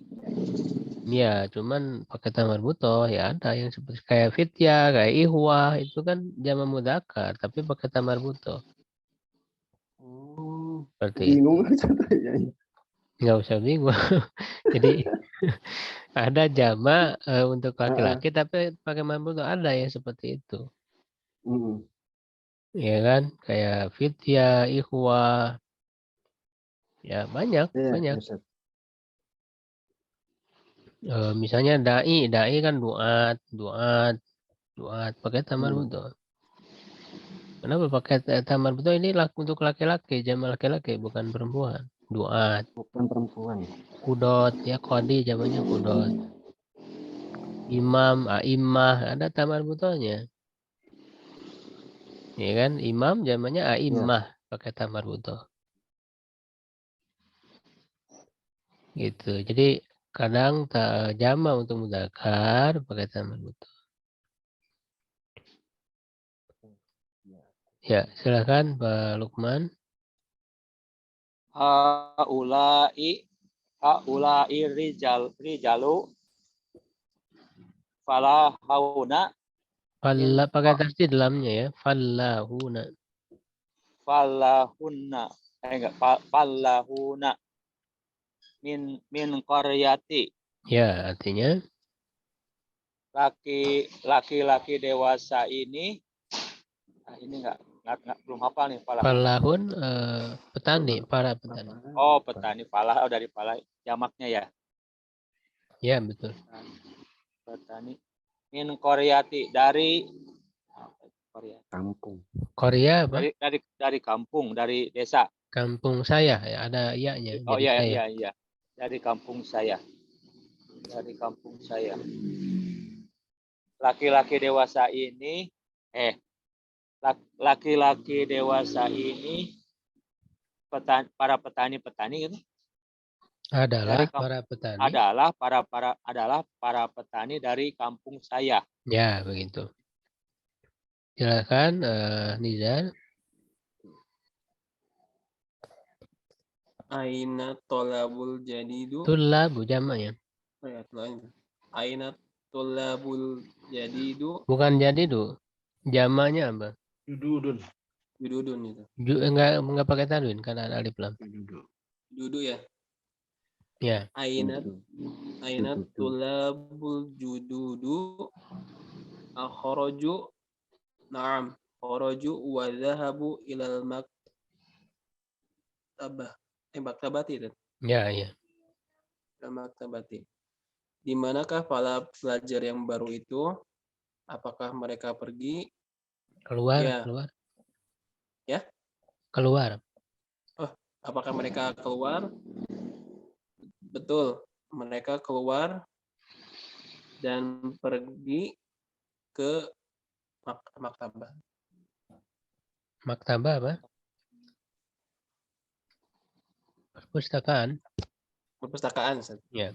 Iya, cuman pakai ta marbutoh ya ada yang seperti kayak fitya, kayak ihwah itu kan jama muzakkar tapi pakai ta marbutoh. Seperti
bingung
itu. Nggak usah bingung. Jadi ada jama untuk laki-laki tapi pakai marbutoh ada yang seperti itu. Ya kan, kayak fitya, ikhwah, ya banyak. Misalnya dai kan duat pakai ta marbutoh. Kenapa pakai ta marbutoh? Ini untuk laki-laki, jama laki-laki bukan perempuan. Duat.
Bukan perempuan.
Kudot, ya qadi jamannya kudot. Imam, a'immah, ada ta marbutohnya. Ya kan, imam jamannya a'immah pakai ta marbutoh. Gitu. Jadi kadang jama untuk mudzakkar pakai ta marbutoh. Ya, silakan Pak Lukman.
Haulai rijalu fala hauna
Falla pakai tasdid dalamnya ya. Fallahuna.
Fallahunna enggak fallahuna min qaryati.
Ya, artinya
laki-laki dewasa ini ini enggak belum hafal nih
falahun petani, para petani.
Oh, petani falah dari falah jamaknya ya.
Ya, betul.
Petani min qaryati dari
kampung.
Korea apa?
Dari kampung, dari desa.
Kampung saya ya, ada iya-nya.
Oh
jadi
iya. Dari kampung saya. Laki-laki dewasa ini para petani gitu.
Adalah para petani.
Adalah para petani dari kampung saya.
Ya, begitu. Silakan Nizar.
Aina tolabul jadidu.
Tulabu jamaknya.
Aina tolabul jadidu.
Bukan jadidu. Jamaknya apa?
Jududun
itu.
Enggak pakai tanwin karena ada alif lam.
Judu ya.
Ya.
Aina tulabul jududu akhraju na'am kharaju wa dhahabu ilal maktabati itu.
Ya.
Maktabati. Di manakah para pelajar yang baru itu? Apakah mereka pergi?
Keluar.
Ya?
Keluar.
Oh, apakah mereka keluar? Betul, mereka keluar dan pergi ke maktabah.
Maktabah apa? Perpustakaan.
Perpustakaan. Ustaz.
Ya.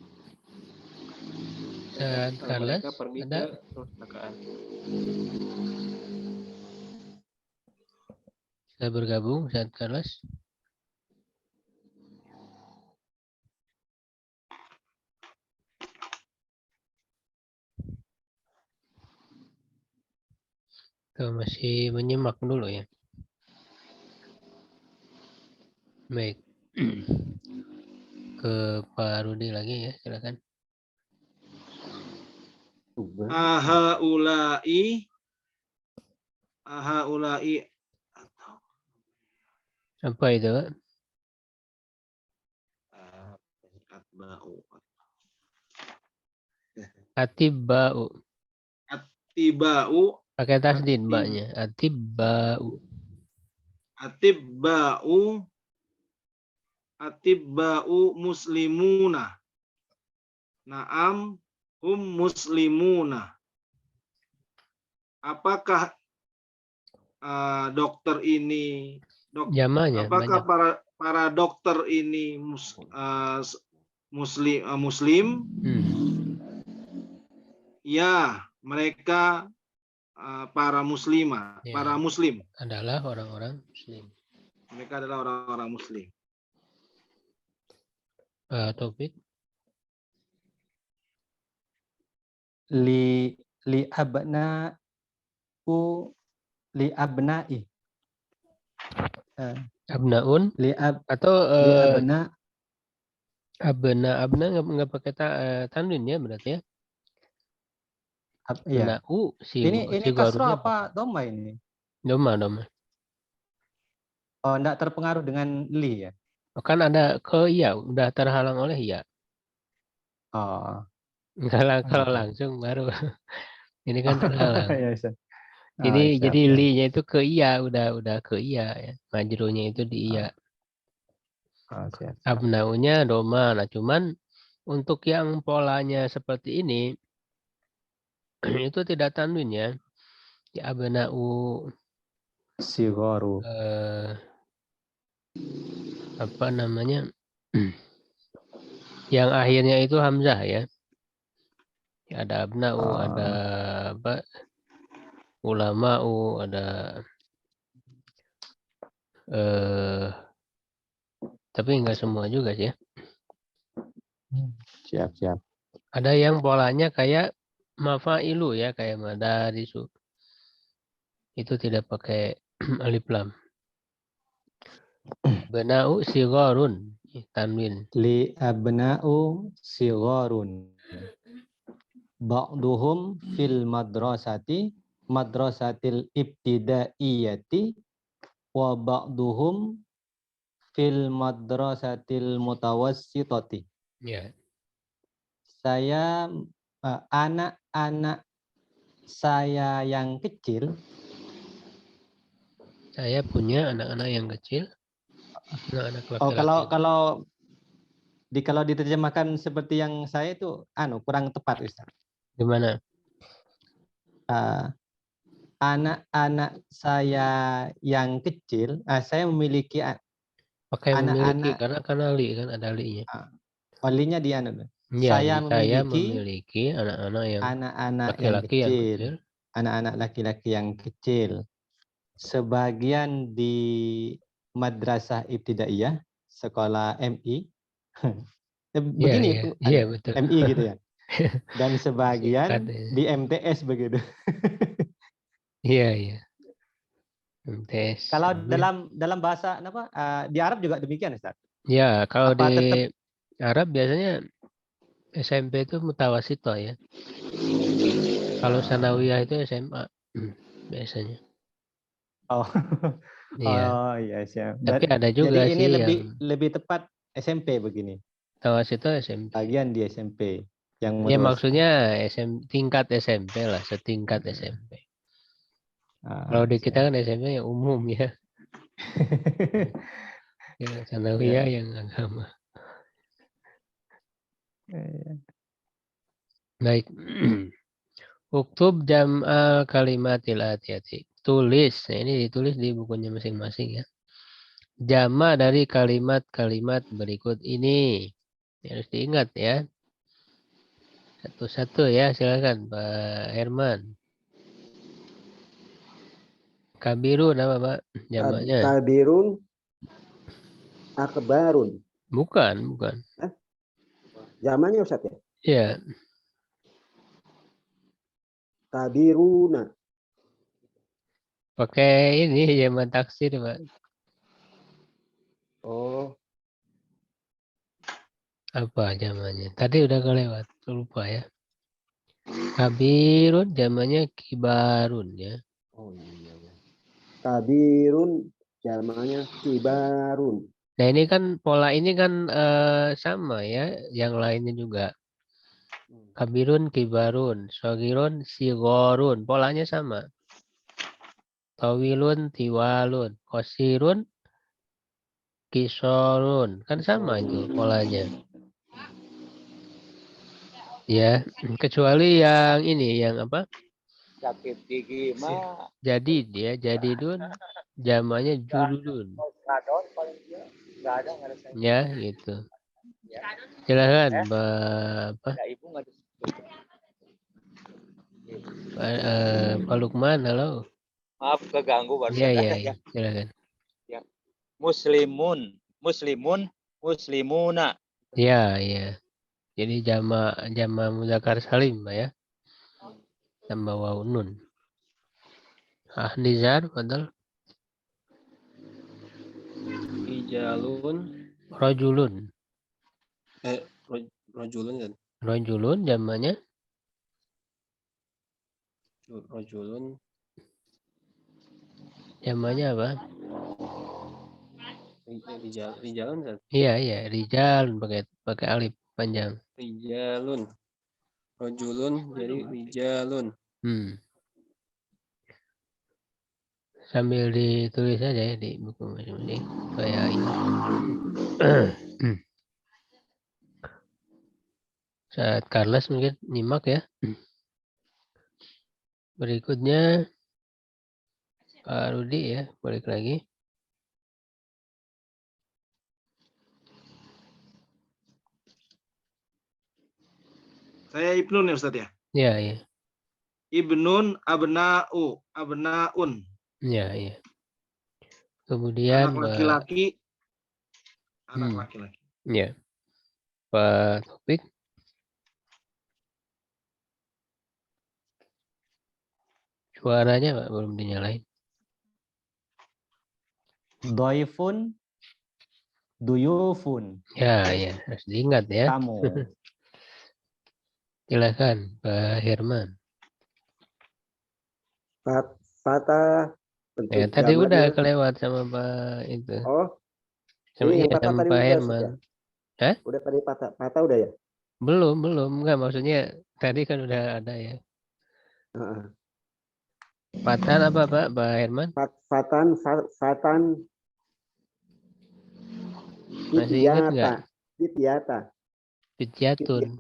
Ustaz Carlos,
Mereka pergi
ada?
ke perpustakaan.
Saya bergabung, Ustaz Carlos. Tuh, masih menyimak dulu ya. Baik. Ke Pak Rudi lagi ya, silakan.
Ahaulai
Apa itu, Pak? Atibau.
Atibau.
Pakai tasdid mbaknya. Atibau.
Atibau muslimuna. Naam hum muslimuna. Apakah dokter ini
Jamanya
apakah
banyak.
para dokter ini muslim? Ya, mereka para muslimah,
Ya,
para muslim.
Adalah orang-orang muslim.
Mereka adalah orang-orang muslim.
Topik.
Li abna'i.
Abnaun atau abna nggak pakai tanwin ya berarti ya?
Iya. Ini kasroh apa doma ini?
Doma.
Oh, enggak terpengaruh dengan li ya?
Kan ada iya, udah terhalang oleh ya.
Oh.
Kalau langsung baru ini kan terhalang. Jadi li-nya itu ke iya, udah ke iya ya. Majrunya itu di iya. Abnaunya doma. Nah, cuman untuk yang polanya seperti ini itu tidak tanwin ya. Ya abnau
sigharu.
Apa namanya? Yang akhirnya itu hamzah ya. Ada abnau, ada apa? Ulama'u, ada tapi enggak semua juga sih ya.
Siap.
Ada yang polanya kayak mafa'ilu ya, kayak madarisu. Itu tidak pakai alif lam. Benau sigharun, tanwin.
Li abna'u sigharun. Ba'duhum fil madrasatil ibtidaiyati wa ba'duhum fil madrasatil mutawassitati.
Ya.
Saya anak-anak saya yang kecil.
Saya punya anak-anak yang kecil. Anak-anak laki-laki.
Kalau diterjemahkan seperti yang saya itu kurang tepat, Ustaz.
Gimana?
Anak-anak saya yang kecil, saya memiliki
pakai memiliki
anak-anak
karena li kan ada li-nya.
Linya di
Ya,
saya
memiliki anak-anak yang laki-laki yang kecil.
Anak-anak laki-laki yang kecil. Sebagian di madrasah ibtidaiyah, sekolah MI. Begini
Iya, betul.
MI gitu ya. Dan sebagian di MTS begitu.
Iya. MTS.
Kalau dalam bahasa di Arab juga demikian, Ustaz?
Ya, kalau di Arab biasanya SMP itu mutawasito ya. Kalau sanawiyah itu SMA biasanya.
Oh.
Iya.
Oh iya siap.
Tapi ada juga
jadi
sih
ini lebih tepat SMP begini.
Mutawasito SMP.
Bagian di SMP. Yang
ya maksudnya tingkat SMP lah, setingkat SMP. Kalau di kita kan SMP yang umum ya. Yang sanawiyah yang agama. Baik. Uktub jam'al kalimatil atiyati. Tulis. Nah, ini ditulis di bukunya masing-masing ya. Jama dari kalimat-kalimat berikut ini. Harus diingat ya. Satu-satu ya, silakan Pak Herman. Kabirun apa Pak? Jamaknya.
Kabirun, akbarun.
Bukan.
Zamannya Ustaz ya?
Iya.
Kabiruna.
Pakai ini jamak taksir Pak.
Oh,
Apa jamaknya? Tadi udah kelewat, lupa ya. Kabirun jamaknya kibarun ya.
oh iya. Kabirun, zamannya kibarun.
Nah ini kan pola ini kan sama ya, yang lainnya juga. Kabirun, kibarun, sogirun, sigorun, polanya sama. Tawilun, tiwalun, kosirun, kisorun, kan sama itu polanya. Ya, kecuali yang ini, yang apa?
Sakit gigi mah
Jadi dia, jadidun, jamaknya juludun.
radon paling dia nggak ada saya.
Ya, gitu. Silakan, Pak
Ibu nggak
Pak Lukman, halo.
maaf keganggu baru
Iya, silakan.
Muslimuna.
Iya. Jadi jama mudzakkar salim, Pak ya. Tambah waw nun. Nizar, padahal
Rijalun,
rajulun.
rajulun kan?
Rajulun jamaknya
Rajulun,
apa?
rijalun kan?
Iya, rijal pakai alif panjang.
Rijalun, rajulun jadi rijalun.
Sambil ditulis aja ya di buku masing-masing supaya ini. Saat Carlos mungkin nyimak ya. Berikutnya Pak Rudi ya, balik lagi.
Saya Ibnun ya Ustaz ya?
Iya.
Ibnun, abnaun.
Iya. Kemudian
anak laki-laki.
Iya. Pak Topik. Suaranya Pak belum dinyalain.
Doifun, duyufun.
Ya, harus diingat ya.
Tamu.
Silakan Pak Herman.
Fata.
Ya, tadi udah kelewat sama Pak itu.
Oh.
Sama
Pak
Herman.
Ya? Udah tadi Fata udah ya?
Belum. Enggak, maksudnya tadi kan udah ada ya. Fatan apa Pak Herman?
Fatan.
Masih ingat nggak?
Fityatun.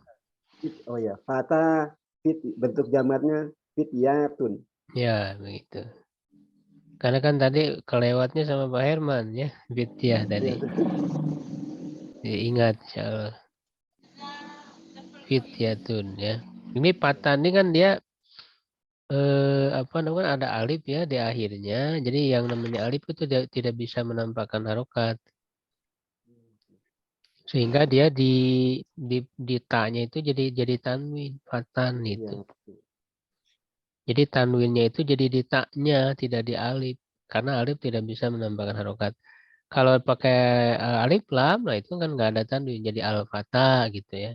Oh ya, fata bentuk jamarnya fityatun.
Ya, begitu. Karena kan tadi kelewatnya sama Pak Herman ya, fityah tadi. Diingat insyaallah. Fityatun ya. Ini fatan ini kan dia ada alif ya di akhirnya. Jadi yang namanya alif itu tidak bisa menampakkan harokat. Sehingga dia di ta-nya itu jadi tanwin, fatan itu. Jadi tanwinnya itu jadi di ta-nya, tidak di alif. Karena alif tidak bisa menampakkan harokat. Kalau pakai alif lam, nah itu kan nggak ada tanwin, jadi al-fata gitu ya.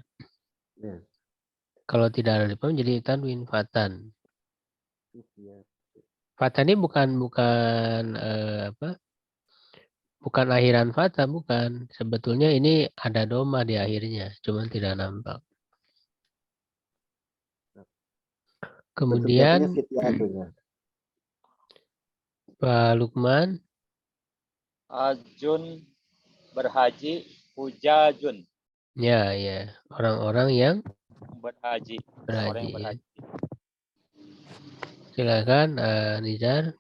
Kalau tidak ada alif lam jadi tanwin, fatan. Fatan ini bukan akhiran fata, bukan. Sebetulnya ini ada doma di akhirnya, cuman tidak nampak. Kemudian Pak Lukman.
Ajun berhaji, hujajun.
Ya. Orang-orang yang
berhaji. Orang yang berhaji.
Silakan Nizar.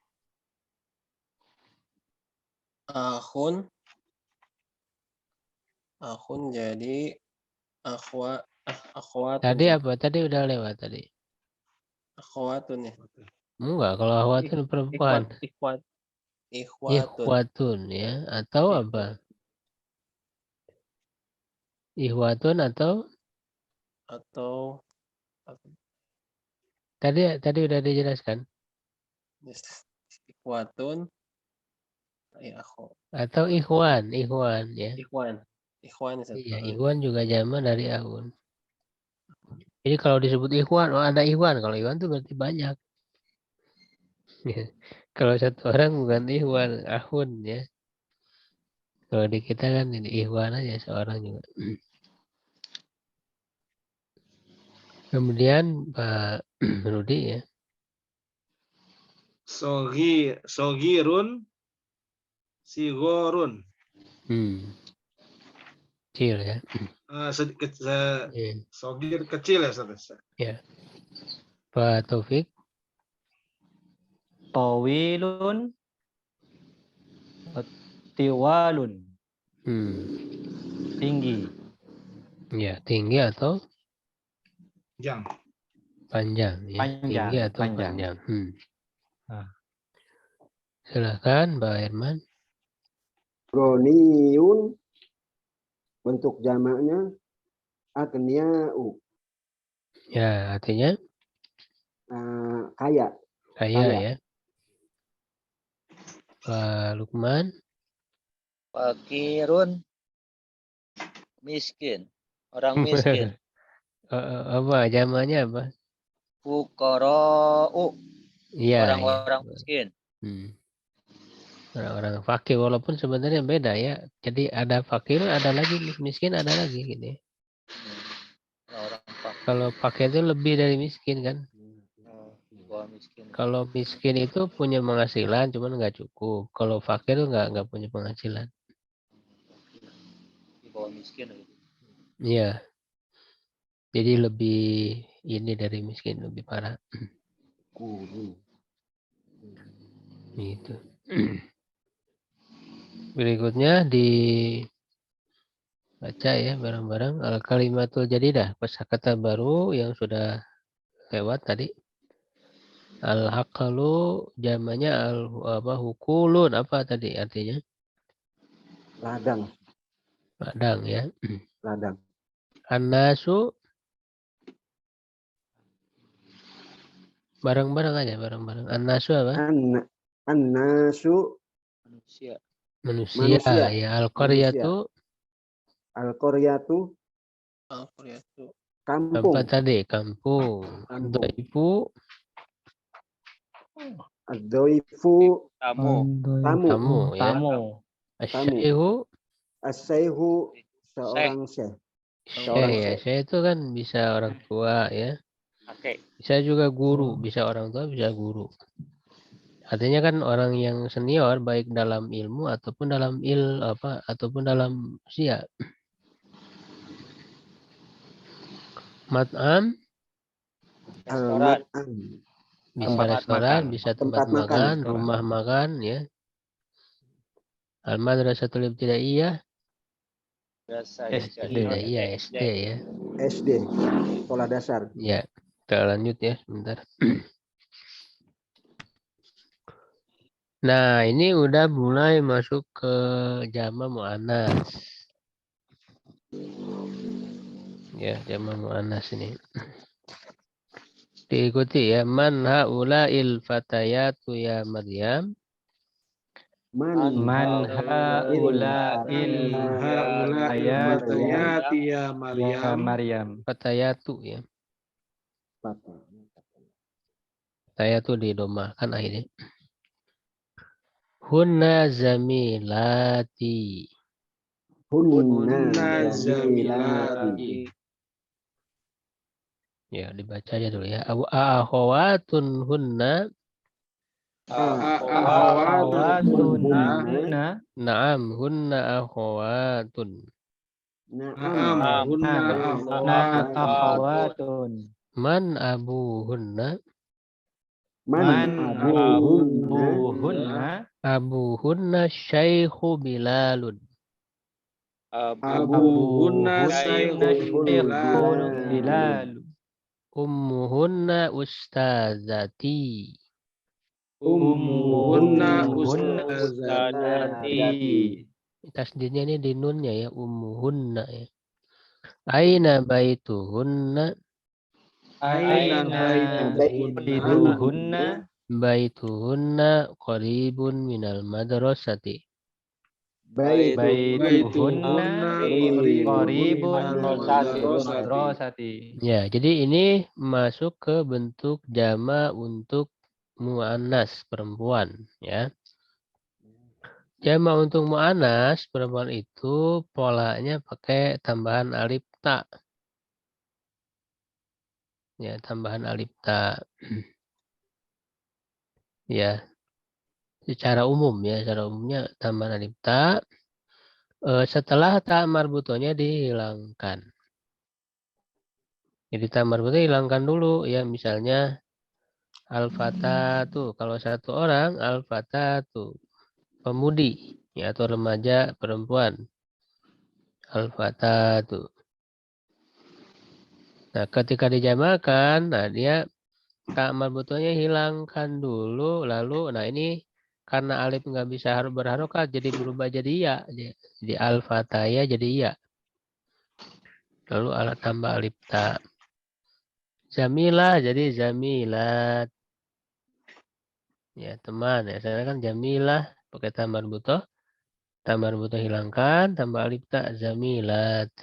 Akhun jadi akhwatun.
Tadi apa? Tadi udah lewat tadi.
Akhwatun ya.
Enggak, kalau akhwatun perempuan.
Ikhwatun.
Ikhwatun ya. Atau apa? Ikhwatun atau tadi udah dijelaskan.
Ikhwatun.
Atau ikhwan ya.
Ikhwan.
Iya, ikhwan juga jamak dari akhun. Jadi kalau disebut ikhwan, ada ikhwan. Kalau ikhwan itu berarti banyak. Kalau satu orang bukan ikhwan, akhun ya. Kalau di kita kan ini ikhwan aja seorang juga. Kemudian Pak Rudi ya.
Sogirun, sigorun.
Kecil ya.
Sogir kecil ya, Ustaz.
Ya. Pak Taufik.
Tawilun, tiwalun. Tinggi.
Ya, tinggi atau panjang ya. Tinggi atau panjang. Silakan Pak Herman.
Goniun, bentuk jamaknya agnia'u.
Ya, artinya
Kaya.
kaya ya. Pak Lukman.
Fakirun, miskin, orang miskin.
Apa jamaknya apa?
Fuqara'u,
Iya,
orang-orang miskin.
Orang-orang fakir, walaupun sebenarnya beda ya. Jadi ada fakir, ada lagi miskin, ada lagi gitu ya. Kalau fakir itu lebih dari miskin kan. Kalau miskin itu punya penghasilan, cuman nggak cukup. Kalau fakir itu nggak punya penghasilan.
Di bawah miskin.
Iya. Jadi lebih ini dari miskin, lebih parah. Gitu. Berikutnya dibaca ya bareng-bareng. Al-kalimatul jadidah, kosakata baru yang sudah lewat tadi. Al-haqalu jamannya hukulun, apa tadi artinya?
Ladang.
Ladang ya.
Ladang.
An-nasu, bareng-bareng aja, bareng-bareng. An-nasu apa?
An-nasu,
manusia. Ya. Al-qaryatu,
kampung.
apa tadi? Kampung.
Ad-dhaifu,
tamu ya.
As-syaihu, seorang syekh.
Syekh itu kan bisa orang tua ya. Bisa juga guru, bisa orang tua, bisa guru. Artinya kan orang yang senior baik dalam ilmu ataupun dalam ataupun dalam usia. Mat'am, bisa restoran, bisa tempat makan, rumah makan ya. Al-madrasatul ibtidaiyah, SD ya.
SD, sekolah dasar.
Ya, kita lanjut ya sebentar. Nah, ini udah mulai masuk ke jamak muannas. Ya, jamak muannas ini. Diikuti ya. Man haula'il fatayatu ya Maryam.
Man haula'il
fatayati ya Maryam.
Fatayatu ya. Fatayatu didomakan akhirnya. Hunna zamilati.
Hunna zamilati.
Ya, dibaca aja dulu ya. Akhawatun hunna.
Akhawatun hunna.
Naam, hunna akhawatun.
Naam, hunna
Abuhunna Syaikhu Bilalun.
Abuhunna Syekhun Bilal.
Bilal.
Ummuhunna Ustazati.
Ummuhunna
Ustazati.
Tasdidnya ini di nunnya ya, ummuhunna ya. Aina baituhunna.
Aina baituhunna.
Baituhunna qaribun minal madrasati.
Baituhunna qaribun madrasati.
Ya, jadi ini masuk ke bentuk jama untuk muannas perempuan ya. Jama untuk muannas perempuan itu polanya pakai tambahan alif ta. Ya, tambahan alif ta. Ya. Secara umum ya, secara umumnya tambahan alif ta. Setelah ta marbutonya dihilangkan. Jadi ta marbutonya hilangkan dulu ya, misalnya al-fatatu, kalau satu orang al-fatatu pemudi ya, atau remaja perempuan al-fatatu. Nah, ketika dijamakan, nah dia ta marbutonya hilangkan dulu, lalu nah ini karena alif nggak bisa berharokat jadi berubah jadi ya. Jadi al-fataya jadi ya. Lalu alat tambah alif ta. Jamilah jadi zamilat. Ya, teman ya. Saya kan jamilah pakai tamar butoh. Tamar butoh hilangkan, tambah alif ta zamilat.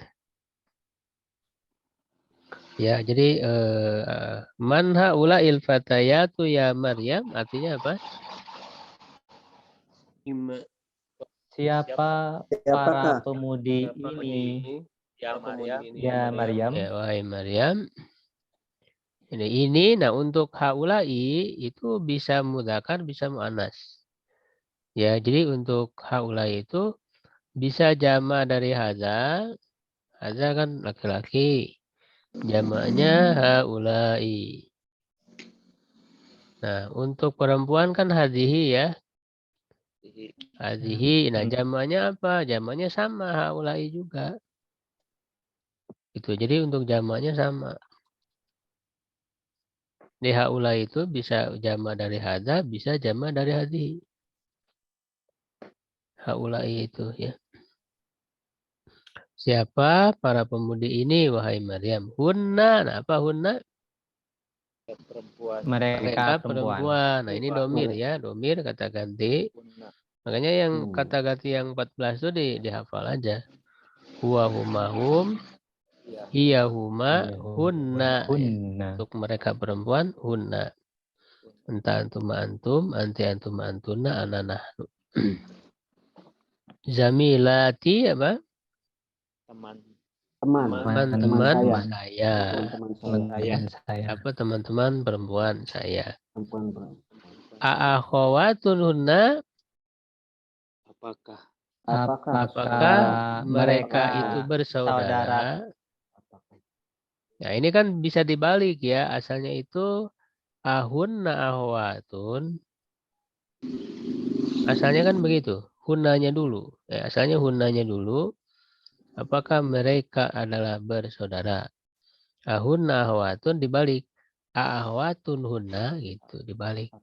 Ya, jadi man haula'il fatayatu ya Maryam artinya apa?
Siapa para pemudi ini?
Ya Maryam.
Ya Maryam.
Ya, wahai Maryam. Ini, nah untuk haula'i itu bisa mudzakkar, bisa muannas. Ya, jadi untuk haula'i itu bisa jama dari haza. Haza kan laki-laki. Jamaknya haula'i. Nah, untuk perempuan kan hadhihi ya. Hadhihi. Nah, jamaknya apa? Jamaknya sama haula'i juga. Itu. Jadi untuk jamaknya sama. Di haula'i itu bisa jama dari haza, bisa jama dari hadhihi. Haula'i itu ya. Siapa para pemudi ini wahai Maryam? Hunna. Nah, apa hunna?
Perempuan.
Mereka perempuan.
Nah, ini domir ya, domir kata ganti. Makanya yang kata ganti yang 14 itu dihafal aja. Huwa huma hum, hiya huma, hunna. Ya. Untuk mereka perempuan, hunna. Anta antum antum, anti antum antuna, ana nahnu. Zamilati apa? Teman-teman saya. Apa teman-teman perempuan saya. A'akhawatun hunna. Apakah mereka itu bersaudara? Nah, ini kan bisa dibalik ya. Asalnya itu ahunna ahwatun. Asalnya kan begitu. Hunnanya dulu. Asalnya hunnanya dulu. Apakah mereka adalah bersaudara? Ahunna ahwatun dibalik. Ahwatun hunna gitu dibalik.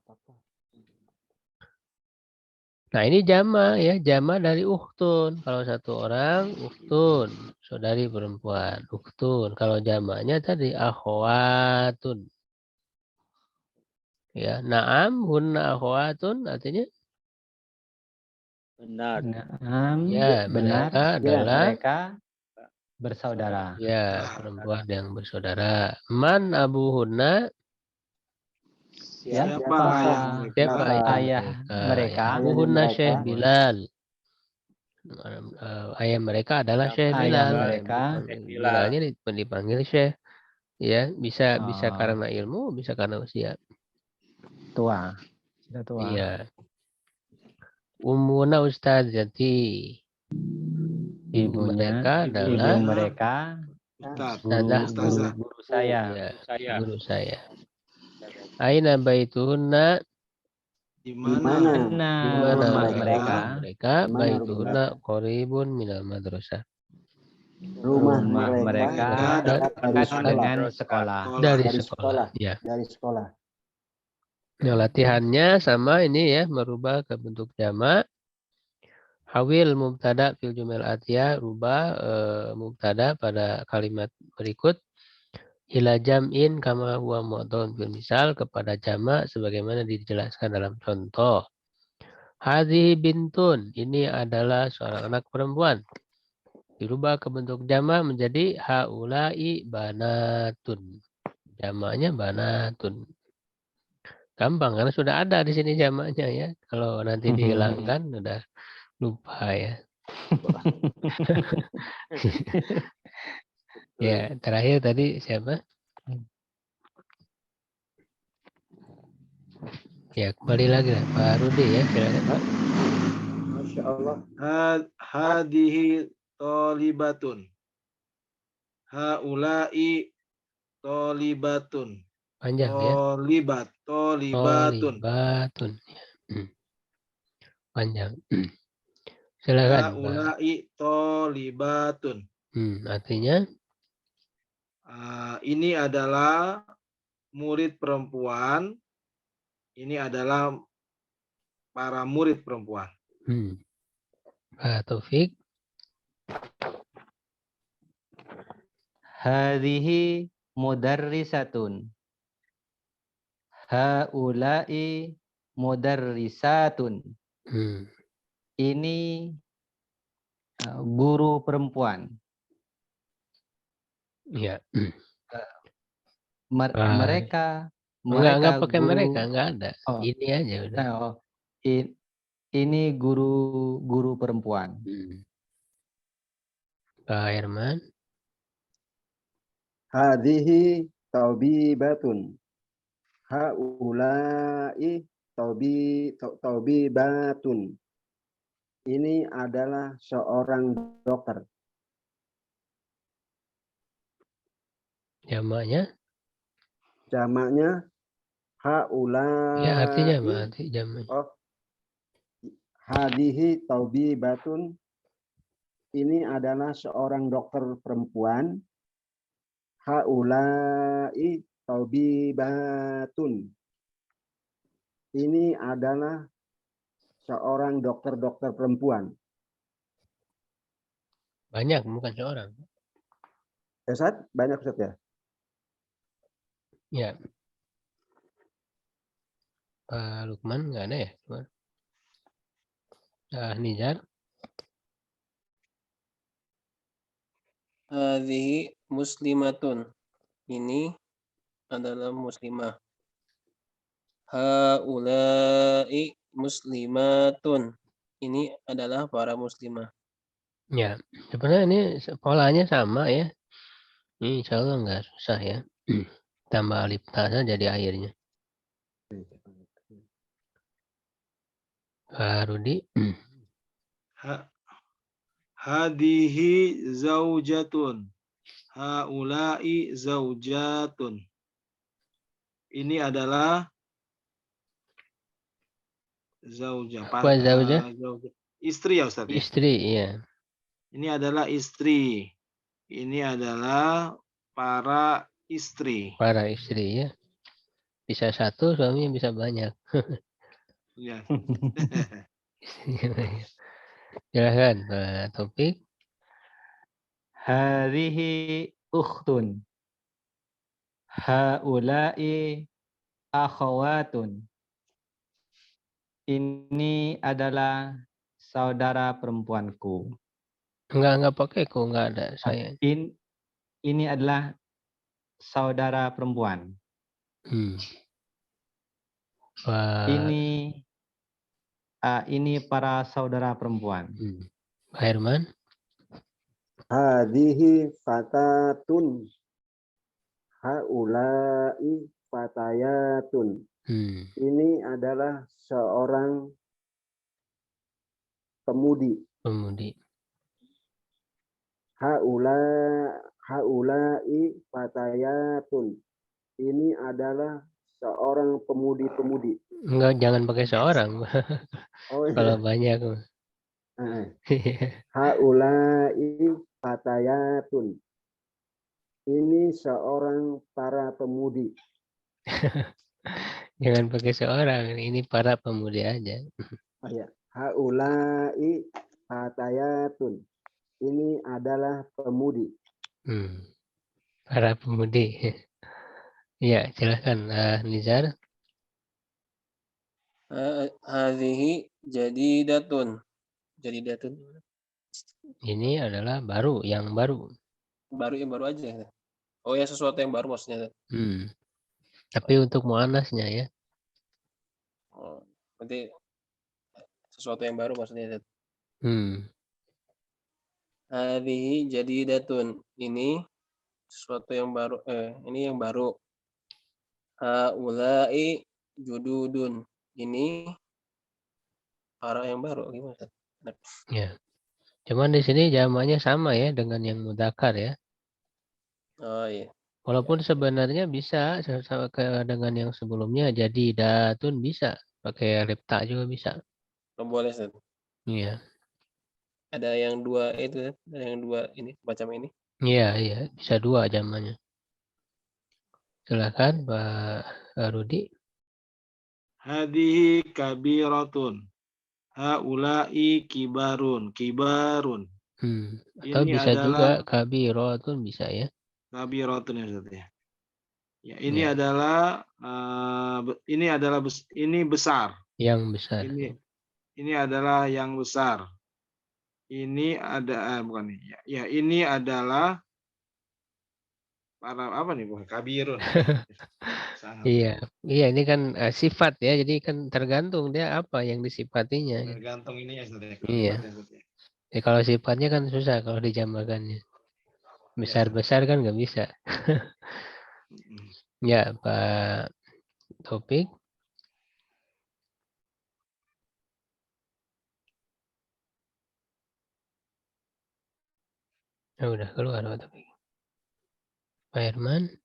Nah, ini jama ya, jama dari ukhtun. Kalau satu orang ukhtun, saudari perempuan, ukhtun. Kalau jamanya tadi akhwatun. Ya, na'am hunna akhwatun artinya
Benar.
ya, mereka adalah
mereka bersaudara.
ya, perempuan yang bersaudara. Man abuhunna.
Siapa ayah mereka?
Abuhunna Syekh Bilal. Ayah mereka adalah Syekh Bilal. Bilalnya dipanggil Syekh. Ya, bisa karena ilmu, bisa karena usia.
Tua. Sudah tua.
Iya. Ummuna Ustazati. Ibu mereka adalah guru saya. Ya, guru saya. Aina baituhunna.
Di
Di
mana?
mana
Di
Mana
rumah
mereka?
mereka,
mereka
Di mana
baituna
rumah
qoribun minal madrasah.
rumah
rumah
mereka
mereka
dekat dari
dekat
sekolah.
dengan sekolah.
Dari
Dari
sekolah.
sekolah.
Ya.
Dari sekolah.
Nah, latihannya sama ini ya, merubah ke bentuk jamak. Hawil mubtada fil jumal atiyah, rubah mubtada pada kalimat berikut. Ila jam'in kama huwa mu'adun fil misal, kepada jamak sebagaimana dijelaskan dalam contoh. Hadhihi bintun, ini adalah seorang anak perempuan. Dirubah ke bentuk jamak menjadi haula'i banatun. Jamaknya banatun. Gampang karena sudah ada di sini jamaknya ya. Kalau nanti dihilangkan udah lupa ya. Ya, terakhir tadi siapa? Ya, kembali lagi lah Pak Rudi ya, silakan.
Masya Allah.
Hadihi tolibatun. Haulai tolibatun.
Panjang ya.
Tolibatun.
Tolibatun. Panjang. Silakan.
Haulai tolibatun.
Artinya
ini adalah murid perempuan. Ini adalah para murid perempuan.
Pak Taufik.
Hadhihi mudarrisatun. Haula'i mudarrisatun. Ini guru perempuan.
Ya.
Mereka
enggak pakai
guru,
mereka, enggak ada.
Oh,
ini aja udah.
Ini guru perempuan.
Pak Herman.
Hadhihi taubibatun. Haulai taubibatun. Ini adalah seorang dokter.
Jamaknya?
Jamaknya haulai.
Ya, artinya apa? Arti jamaknya.
Oh. Hadhihi taubibatun. Ini adalah seorang dokter perempuan. Haulai taubibatun. Ini adalah seorang dokter-dokter perempuan.
Banyak, bukan seorang.
Ustaz, banyak Ustaz ya?
Ya. Pak Lukman nggak ada ya? Nizar.
Hadhihi muslimatun. Ini adalah muslimah. Haula'i muslimatun. Ini adalah para muslimah.
Ya, sebenarnya ini polanya sama ya. Ini insya Allah nggak susah ya. Tambah alif saja jadi akhirnya. Pak Rudi.
Hadihi zaujatun. Haulai zaujatun. Ini adalah zauja.
Apa zauja?
Istri ya Ustaz ya?
Istri, iya.
Ini adalah istri. Ini adalah para istri.
Para istri ya. Bisa satu, suaminya bisa banyak.
Ya.
Silahkan Pak Taufik.
Hadhihi ukhtun. Haula'i akhawatun. Ini adalah saudara perempuanku.
Enggak pakai kok, enggak ada saya.
Ini adalah saudara perempuan. Ini para saudara perempuan.
Pak Herman.
Hadhihi fatatun. Haulai fatayatun. Ini adalah seorang pemudi. Haulai fatayatun. Ini adalah seorang pemudi-pemudi.
Enggak, jangan pakai seorang.
Oh
Kalau
iya.
banyak.
Haulai fatayatun. Ini seorang para pemudi.
Jangan pakai seorang. Ini para pemudi aja.
Oh ya. Haulai fatayatun. Ini adalah pemudi.
Para pemudi. Ya, silakan Nizar.
Hadhihi jadidatun. Jadidatun.
Ini adalah baru, yang baru.
Yang baru aja. Oh ya, sesuatu yang baru maksudnya.
Tapi untuk muannasnya ya.
Oh, berarti sesuatu yang baru maksudnya. Hadhihi jadidatun. Ini sesuatu yang baru. Ini yang baru. Haulai jududun. Ini para yang baru gimana?
Ya. Cuman di sini jamaknya sama ya dengan yang mudzakkar ya.
Oh iya.
Walaupun sebenarnya bisa sama dengan yang sebelumnya, jadi datun bisa pakai alif ta juga bisa.
Oh, boleh, Ustaz.
Iya.
Ada yang dua itu, ada yang dua ini macam ini.
Iya, bisa dua jamaknya. Silakan Pak Rudi.
Hadihi kabiratun. Haulai kibarun.
Atau
Ini
bisa juga
adalah
kabiratun bisa ya.
kabiratun ya Ustaz ya. Ya, ini adalah ini besar.
Yang besar.
Ini adalah yang besar. Ini ada bukan nih. Ya, ini adalah para apa nih? Bukan kabirun.
Iya, ini kan sifat ya. Jadi kan tergantung dia apa yang disifatinya.
Tergantung ini ya Ustaz ya.
Iya. Ya, kalau sifatnya kan susah kalau dijamakannya. Besar-besar kan nggak bisa. Ya, Pak Topik. Udah keluar Pak Topik. Pak Herman.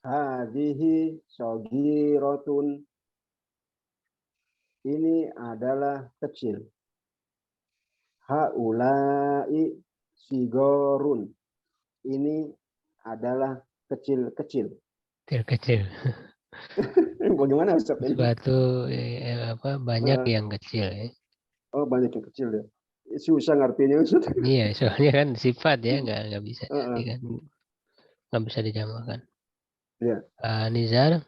Hadihi shogirotun. Ini adalah kecil. Haulai sigorun. Ini adalah kecil-kecil.
Kecil-kecil.
Bagaimana Ustaz ini?
Suatu banyak yang kecil ya.
Oh, banyak yang kecil ya. Susah ngartinya Ustaz.
Iya, soalnya kan sifat ya nggak bisa nggak bisa dijamakan.
Ya.
Nizar.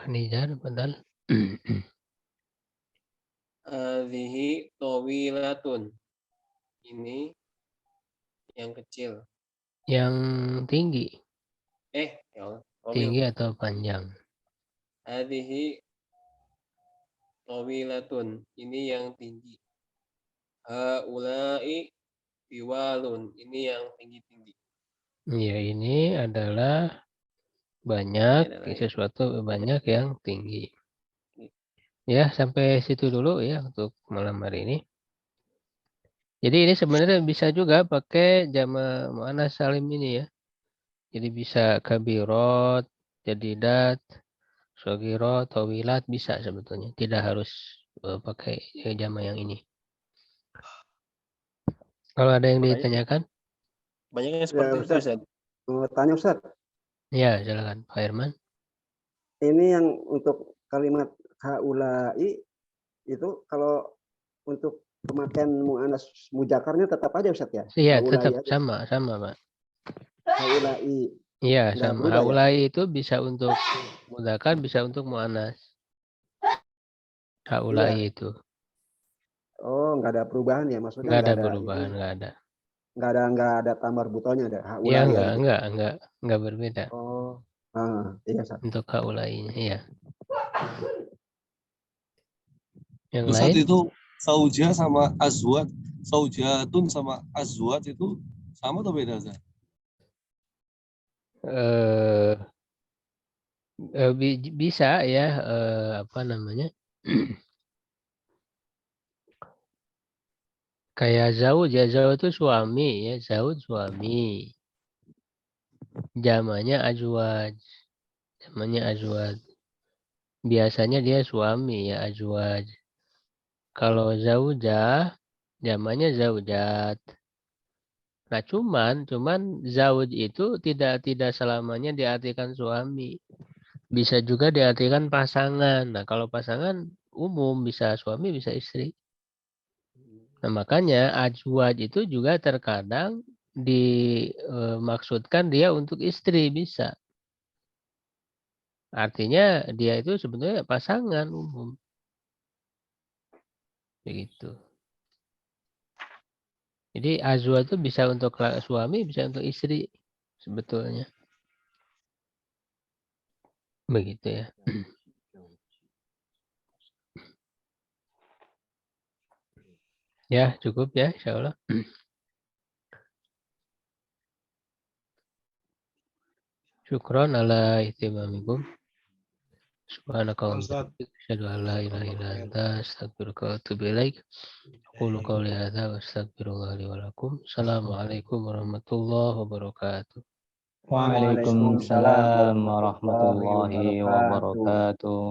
Nizar, betul.
Hadhihi tawilatun. Ini yang kecil.
Yang tinggi.
Ya Allah.
Tinggi atau panjang?
Hadhihi tawilatun. Ini yang tinggi. Haulai biwalun. Ini yang tinggi-tinggi.
Ya, ini adalah banyak sesuatu banyak yang tinggi. Ya, sampai situ dulu ya untuk malam hari ini. Jadi ini sebenarnya bisa juga pakai jamak muannats salim ini ya. Jadi bisa kabirot, jadidat, shogirot, tawilat bisa sebetulnya. Tidak harus pakai jamak yang ini. Kalau ada yang ditanyakan?
Banyak yang seperti itu Ustaz.
Mau tanya Ustaz?
Ya, silakan Pak Herman.
Ini yang untuk kalimat haulai itu kalau untuk pemakaian muannats mujakarnya tetap aja Ustaz ya?
Iya,
haulai
tetap
aja.
sama Pak.
Haulai.
Iya, sama. Haulai itu bisa untuk mudzakkar, bisa untuk muannats. Haulai itu.
Oh, nggak ada perubahan ya maksudnya?
Nggak ada perubahan, nggak ada.
Nggak ada tambah butonya ada haulai.
Iya, nggak berbeda.
Oh, iya Ustaz.
Untuk haulainya, iya. Yang
Ustaz
lain?
Itu sauja sama azwat, saujatun sama azwat itu sama atau beda Ustaz?
Bisa ya, apa namanya? Kayak zauj ya, zauj itu suami ya, zauj suami. Jamannya azwaj. Jamannya azwaj. Biasanya dia suami ya, azwaj. Kalau zaujah jamannya zaujat. Nah, cuman zauj itu tidak selamanya diartikan suami. Bisa juga diartikan pasangan. Nah, kalau pasangan umum bisa suami bisa istri. Nah, makanya azwaj itu juga terkadang dimaksudkan dia untuk istri bisa. Artinya dia itu sebetulnya pasangan umum. Begitu. Jadi azwaj itu bisa untuk suami, bisa untuk istri sebetulnya. Begitu ya. Ya, cukup ya, insya Allah. Syukron ala ihtimamikum. Subhanakallahumma asyhadu an la ilaha illa anta astaghfiruka wa atubu ilaik. Aqulu qawli hadza wa astaghfirullah li wa lakum. Assalamualaikum warahmatullahi wabarakatuh.
Waalaikumsalam warahmatullahi wabarakatuh.